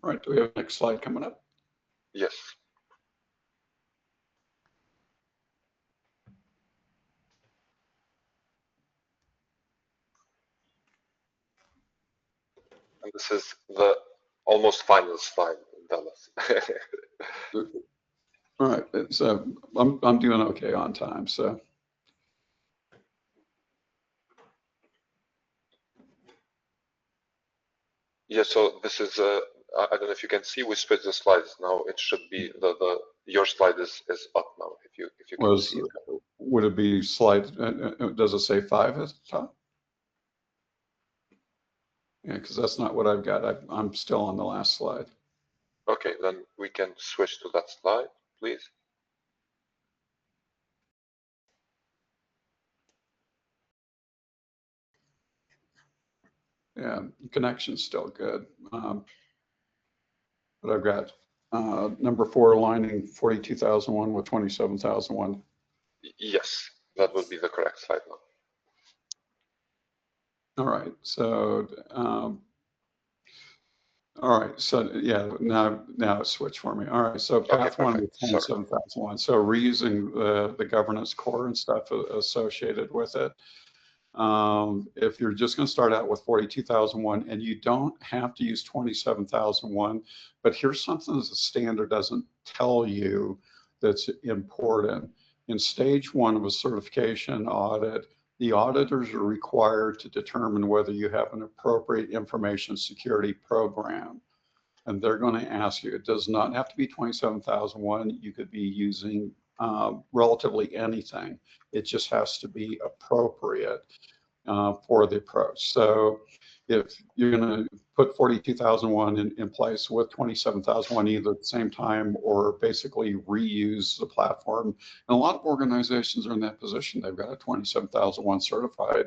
All right, do we have the next slide coming up? Yes. And this is the almost final slide, Dallas. All right, so I'm doing okay on time, so. Yeah, so this is, I don't know if you can see, we switched the slides now. It should be your slide is up now, if you can see it. Would it be slide, does it say 5 at the top? Yeah, because that's not what I've got. I'm still on the last slide. Okay, then we can switch to that slide, please. Yeah, connection's still good. But I've got number 4 aligning 42,001 with 27,001. Yes, that would be the correct slide now. All right, so all right, so yeah, now it switched for me. All right, so path 1 with 27,001. So reusing the governance core and stuff associated with it. If you're just going to start out with 42,001, and you don't have to use 27,001, but here's something that the standard doesn't tell you that's important. In stage 1 of a certification audit, the auditors are required to determine whether you have an appropriate information security program. And they're going to ask you, it does not have to be 27,001. You could be using relatively anything. It just has to be appropriate for the approach. So if you're going to put 42,001 in place with 27,001 either at the same time or basically reuse the platform, and a lot of organizations are in that position. They've got a 27,001 certified.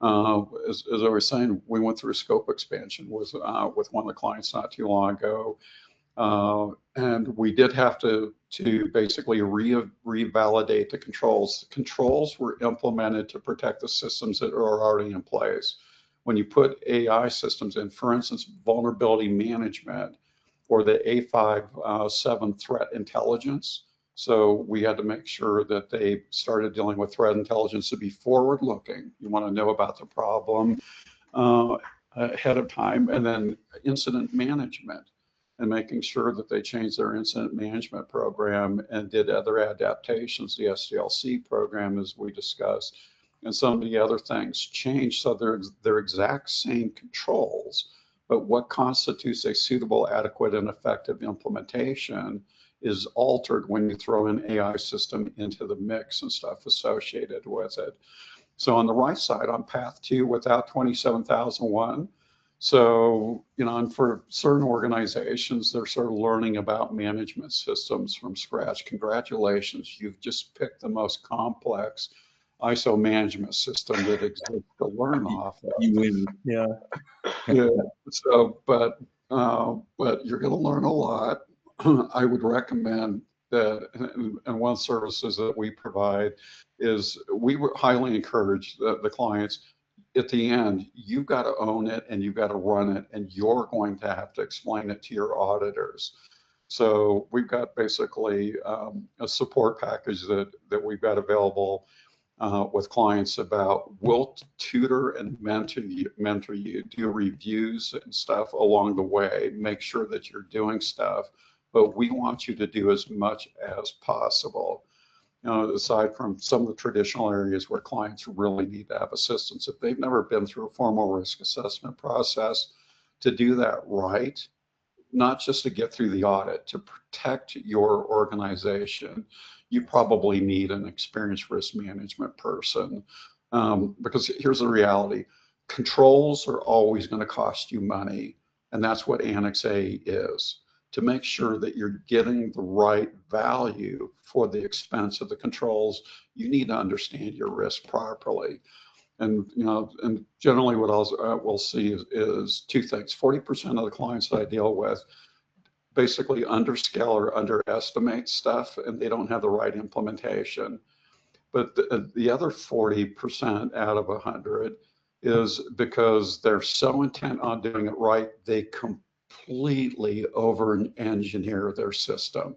As I was saying, we went through a scope expansion with one of the clients not too long ago. And we did have to basically revalidate the controls. The controls were implemented to protect the systems that are already in place. When you put AI systems in, for instance, vulnerability management or the A57 threat intelligence, so we had to make sure that they started dealing with threat intelligence to be forward-looking. You want to know about the problem ahead of time, and then incident management, and making sure that they changed their incident management program and did other adaptations, the SDLC program, as we discussed, and some of the other things changed. So they're exact same controls, but what constitutes a suitable, adequate, and effective implementation is altered when you throw an AI system into the mix and stuff associated with it. So on the right side, on path 2 without 27,001, so, you know, and for certain organizations, they're sort of learning about management systems from scratch. Congratulations, you've just picked the most complex ISO management system that exists to learn off of. You win, yeah. Yeah. So, but you're going to learn a lot. I would recommend that, and one of the services that we provide is we highly encourage the clients. At the end, you've got to own it and you've got to run it, and you're going to have to explain it to your auditors. So we've got basically a support package that we've got available with clients about, we'll tutor and mentor you, do reviews and stuff along the way, make sure that you're doing stuff, but we want you to do as much as possible. You know, aside from some of the traditional areas where clients really need to have assistance, if they've never been through a formal risk assessment process, to do that right, not just to get through the audit, to protect your organization, you probably need an experienced risk management person. Because here's the reality, controls are always going to cost you money, and that's what Annex A is. To make sure that you're getting the right value for the expense of the controls, you need to understand your risk properly. And, you know, and generally what we'll see is 2 things. 40% of the clients that I deal with basically underscale or underestimate stuff, and they don't have the right implementation. But the other 40% out of 100 is because they're so intent on doing it right, they completely over-engineer their system,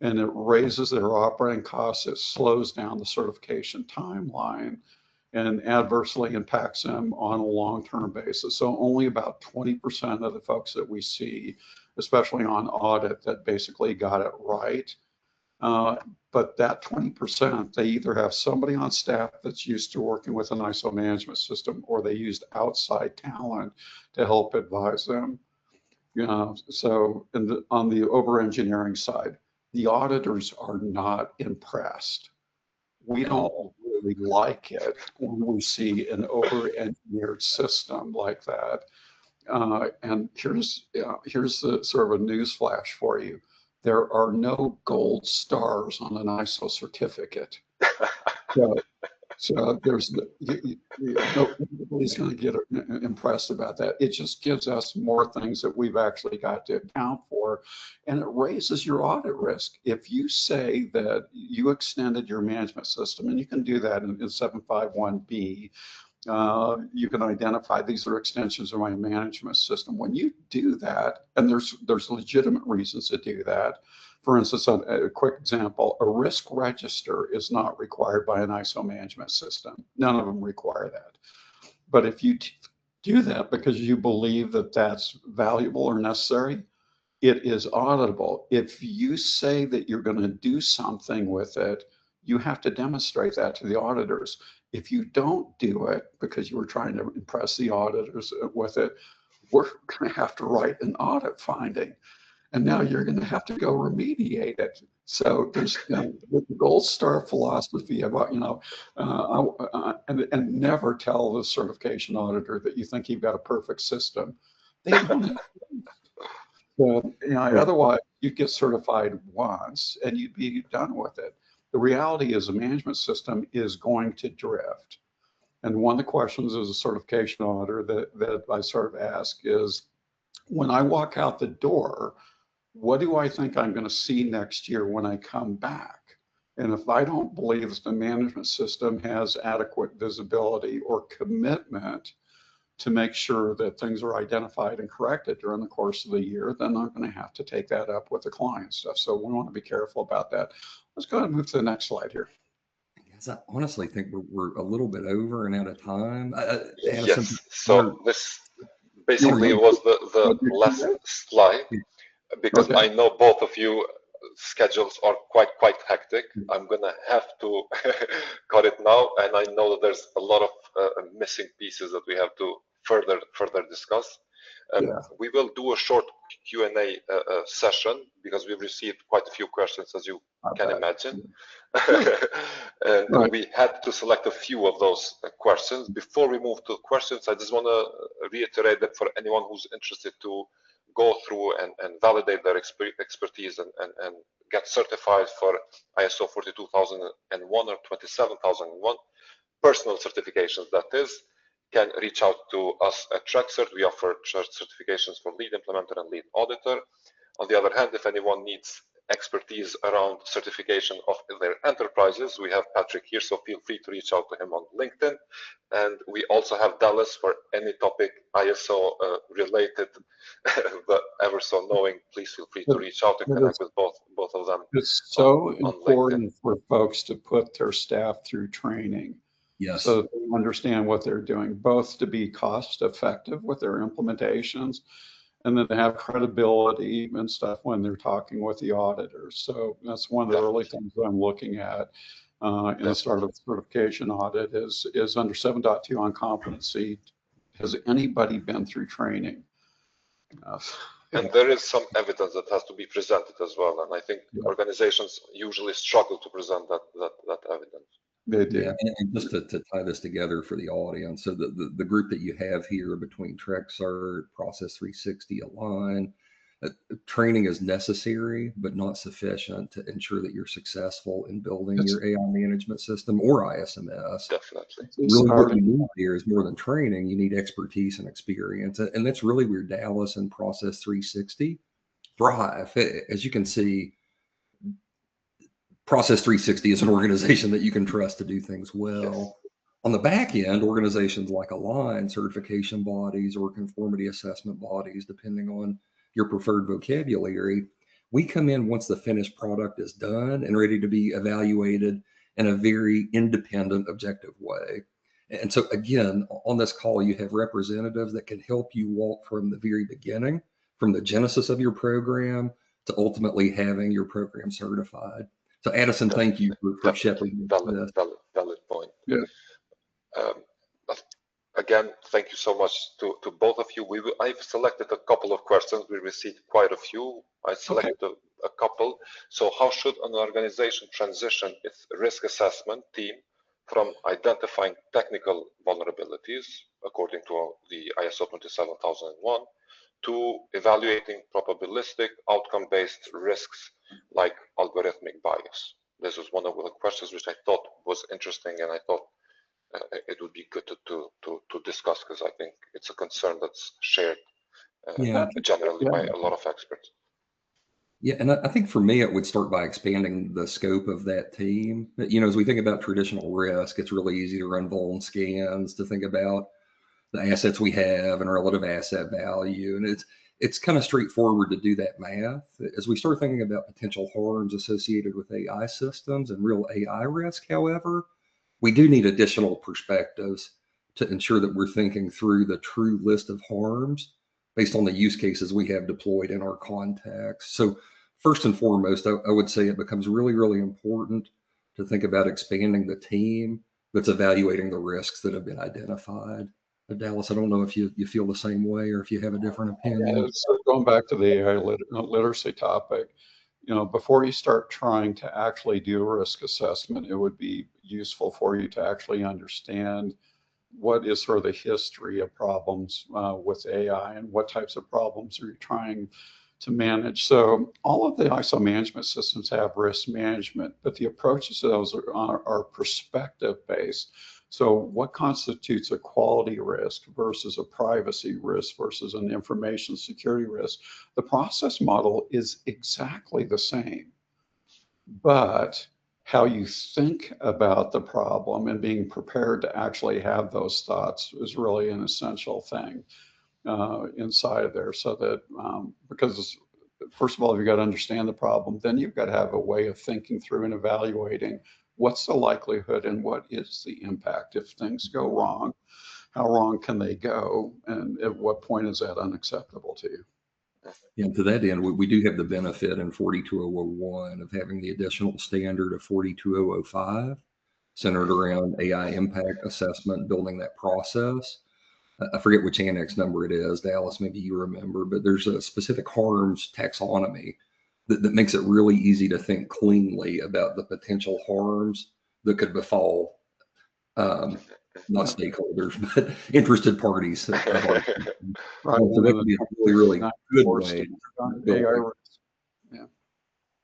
and it raises their operating costs. It slows down the certification timeline, and adversely impacts them on a long-term basis. So only about 20% of the folks that we see, especially on audit, that basically got it right. But that 20%, they either have somebody on staff that's used to working with an ISO management system, or they used outside talent to help advise them. So on the over-engineering side, the auditors are not impressed. We don't really like it when we see an over-engineered system like that. And here's the sort of a news flash for you. There are no gold stars on an ISO certificate. So there's nobody's going to get impressed about that. It just gives us more things that we've actually got to account for, and it raises your audit risk. If you say that you extended your management system, and you can do that in 751B, you can identify these are extensions of my management system. When you do that, and there's legitimate reasons to do that. For instance, a quick example, a risk register is not required by an ISO management system. None of them require that. But if you do that because you believe that that's valuable or necessary, it is auditable. If you say that you're going to do something with it, you have to demonstrate that to the auditors. If you don't do it because you were trying to impress the auditors with it, we're going to have to write an audit finding. And now you're going to have to go remediate it. So there's the gold star philosophy about, and never tell the certification auditor that you think you've got a perfect system. They don't have so, otherwise you get certified once and you'd be done with it. The reality is a management system is going to drift. And one of the questions as a certification auditor that I sort of ask is, when I walk out the door, what do I think I'm going to see next year when I come back? And if I don't believe that the management system has adequate visibility or commitment to make sure that things are identified and corrected during the course of the year, then I'm going to have to take that up with the client stuff. So we want to be careful about that. Let's go ahead and move to the next slide here. I honestly think we're a little bit over and out of time. Yes, so this basically was the last slide, because I know both of you schedules are quite hectic. I'm gonna have to cut it now, and I know that there's a lot of missing pieces that we have to further discuss. We will do a short Q&A session because we've received quite a few questions, as you can imagine. And we had to select a few of those questions. Before we move to questions, I just want to reiterate that for anyone who's interested to go through and validate their expertise and get certified for ISO 42001 or 27001, personal certifications that is, can reach out to us at TrackCert. We offer certifications for lead implementer and lead auditor. On the other hand, if anyone needs expertise around certification of their enterprises, we have Patrick here, so feel free to reach out to him on LinkedIn. And we also have Dallas for any topic ISO related, but ever so knowing, please feel free to reach out and connect with both of them. It's so important for folks to put their staff through training. Yes. So they understand what they're doing, both to be cost effective with their implementations, and then to have credibility and stuff when they're talking with the auditors. So that's one of the early things that I'm looking at in the start of certification audit is under 7.2 on competency. Has anybody been through training? And there is some evidence that has to be presented as well. And I think organizations usually struggle to present that evidence. They do. Yeah, and just to tie this together for the audience, so the group that you have here between TrackCert, Process 360, Align, training is necessary but not sufficient to ensure that you're successful in building your AI management system or ISMS. Definitely. Really, what you need here is more than training. You need expertise and experience, and that's really where Dallas and Process 360 thrive. As you can see, Process 360 is an organization that you can trust to do things well. Yes. On the back end, organizations like Align, certification bodies or conformity assessment bodies, depending on your preferred vocabulary, we come in once the finished product is done and ready to be evaluated in a very independent, objective way. And so again, on this call, you have representatives that can help you walk from the very beginning, from the genesis of your program to ultimately having your program certified. So Addison, thank you for shepherding this. Valid point. Yeah. Again, thank you so much to both of you. I've selected a couple of questions. We received quite a few. I selected a couple. So how should an organization transition its risk assessment team from identifying technical vulnerabilities, according to the ISO 27001, to evaluating probabilistic outcome-based risks like algorithmic bias? This was one of the questions which I thought was interesting, and I thought it would be good to discuss, because I think it's a concern that's shared generally by a lot of experts. Yeah, and I think for me, it would start by expanding the scope of that team. You know, as we think about traditional risk, it's really easy to run vuln scans, to think about the assets we have and relative asset value. And it's kind of straightforward to do that math. As we start thinking about potential harms associated with AI systems and real AI risk, however, we do need additional perspectives to ensure that we're thinking through the true list of harms based on the use cases we have deployed in our context. So first and foremost, I would say it becomes really, really important to think about expanding the team that's evaluating the risks that have been identified. Dallas, I don't know if you feel the same way or if you have a different opinion. Yeah, so going back to the AI literacy topic, you know, before you start trying to actually do a risk assessment, it would be useful for you to actually understand what is sort of the history of problems with AI and what types of problems are you trying to manage. So all of the ISO management systems have risk management, but the approaches to those are perspective based. So what constitutes a quality risk versus a privacy risk versus an information security risk? The process model is exactly the same, but how you think about the problem and being prepared to actually have those thoughts is really an essential thing inside of there. So that, because first of all, you've got to understand the problem, then you've got to have a way of thinking through and evaluating what's the likelihood and what is the impact if things go wrong. How wrong can they go, and at what point is that unacceptable to you? Yeah, to that end, we do have the benefit in 42001 of having the additional standard of 42005 centered around AI impact assessment, building that process. I forget which annex number it is, Dallas, maybe you remember, but there's a specific harms taxonomy that makes it really easy to think cleanly about the potential harms that could befall not stakeholders, but interested parties. Right. So that would be a really, really good way.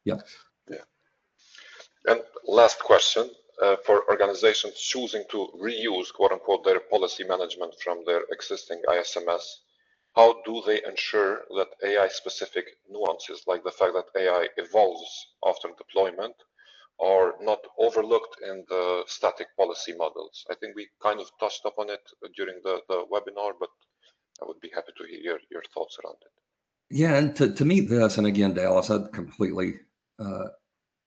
Yeah. And last question, for organizations choosing to reuse, quote unquote, their policy management from their existing ISMS, how do they ensure that AI specific nuances, like the fact that AI evolves after deployment, are not overlooked in the static policy models? I think we kind of touched upon it during the webinar, but I would be happy to hear your thoughts around it. Yeah, and to meet this, and again, Dallas, I'd completely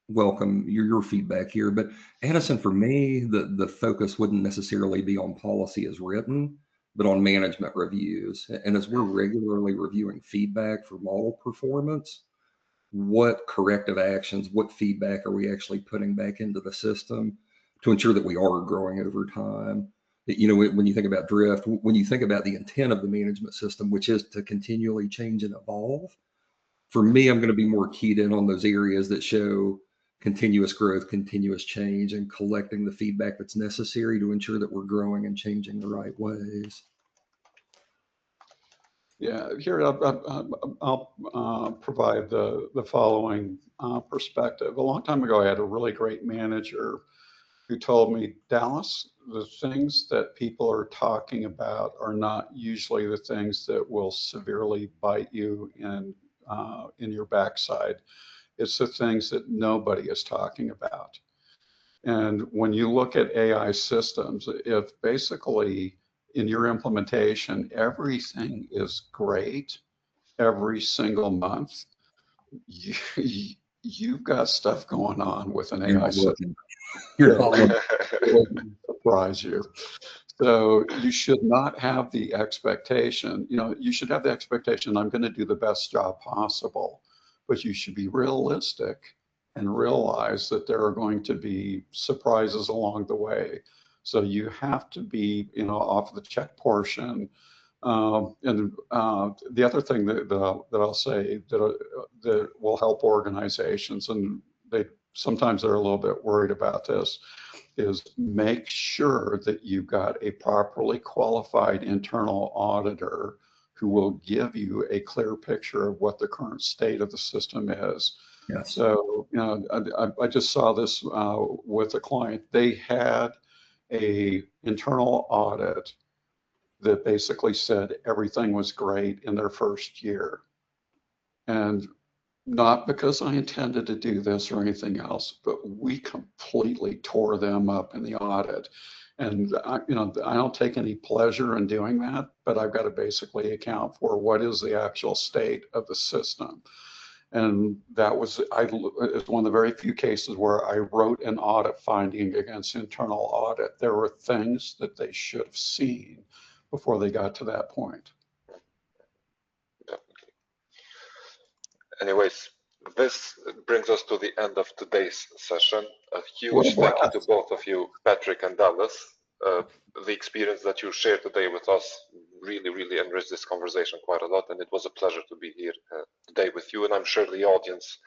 welcome your feedback here. But Addison, for me, the focus wouldn't necessarily be on policy as written, but on management reviews. And as we're regularly reviewing feedback for model performance, what corrective actions, what feedback are we actually putting back into the system to ensure that we are growing over time? You know, when you think about drift, when you think about the intent of the management system, which is to continually change and evolve, for me, I'm going to be more keyed in on those areas that show continuous growth, continuous change, and collecting the feedback that's necessary to ensure that we're growing and changing the right ways. Yeah, here I'll provide the following perspective. A long time ago, I had a really great manager who told me, Dallas, the things that people are talking about are not usually the things that will severely bite you in your backside. It's the things that nobody is talking about. And when you look at AI systems, if basically in your implementation, everything is great every single month, you've got stuff going on with an AI system. You're not It wouldn't surprise you. So you should not have the expectation, you should have the expectation, I'm going to do the best job possible, but you should be realistic and realize that there are going to be surprises along the way. So you have to be, off the check portion. And the other thing that I'll say that will help organizations, and sometimes they're a little bit worried about this, is make sure that you've got a properly qualified internal auditor who will give you a clear picture of what the current state of the system is. Yes. So, I just saw this with a client. They had a internal audit that basically said everything was great in their first year. And not because I intended to do this or anything else, but we completely tore them up in the audit. And I don't take any pleasure in doing that, but I've got to basically account for what is the actual state of the system. And that was, it's one of the very few cases where I wrote an audit finding against internal audit. There were things that they should have seen before they got to that point. Definitely. Anyways, this brings us to the end of today's session. A huge thank you to both of you, Patrick and Dallas. The experience that you shared today with us really enriched this conversation quite a lot, and it was a pleasure to be here today with you, and I'm sure the audience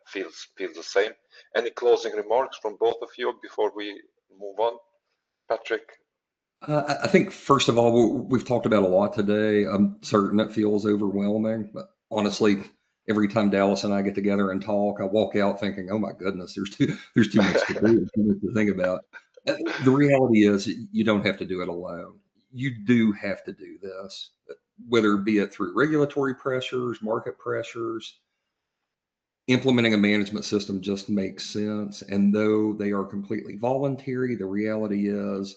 feels the same. Any closing remarks from both of you before we move on? Patrick? I think, first of all, we've talked about a lot today. I'm certain it feels overwhelming, but honestly, every time Dallas and I get together and talk, I walk out thinking, oh my goodness, there's too much to do, too much to think about. The reality is you don't have to do it alone. You do have to do this, whether be it through regulatory pressures, market pressures. Implementing a management system just makes sense. And though they are completely voluntary, the reality is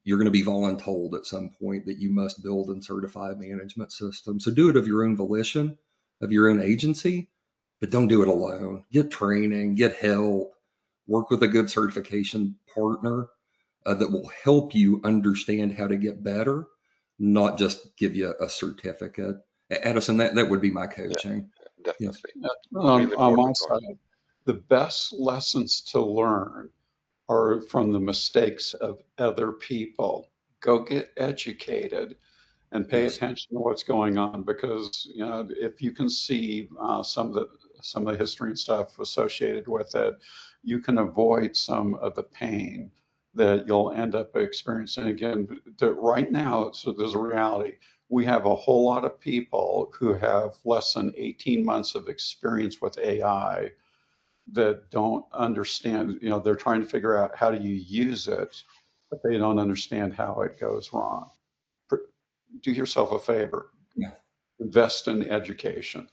you're going to be voluntold at some point that you must build and certify a management system. So do it of your own volition, of your own agency, but don't do it alone. Get training, get help, work with a good certification partner that will help you understand how to get better, not just give you a certificate. Addison, that would be my coaching. Yeah, definitely. Yeah. On my side, the best lessons to learn are from the mistakes of other people. Go get educated and pay attention to what's going on, because if you can see some of the history and stuff associated with it, you can avoid some of the pain that you'll end up experiencing. Again, right now, so there's a reality. We have a whole lot of people who have less than 18 months of experience with AI that don't understand, they're trying to figure out how do you use it, but they don't understand how it goes wrong. Do yourself a favor. Yeah. Invest in education.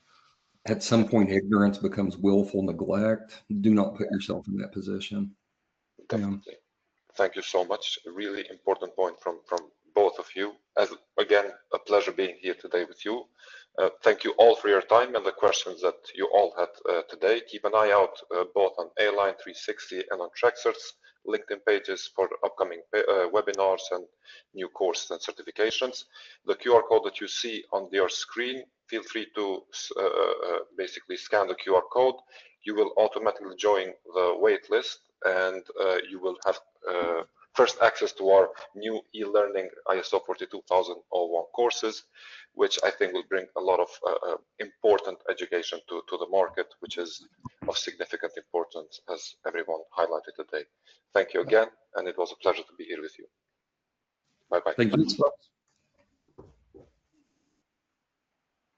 At some point, ignorance becomes willful neglect. Do not put yourself in that position. Definitely. Yeah. Thank you so much. A really important point from both of you. As again, a pleasure being here today with you. Thank you all for your time and the questions that you all had today. Keep an eye out both on Airline 360 and on Traxert's LinkedIn pages for upcoming webinars and new courses and certifications. The QR code that you see on your screen, feel free to basically scan the QR code. You will automatically join the wait list, and you will have first access to our new e-learning ISO 42001 courses, which I think will bring a lot of important education to the market, which is of significant importance, as everyone highlighted today. Thank you again, and it was a pleasure to be here with you. Bye-bye. Thank you.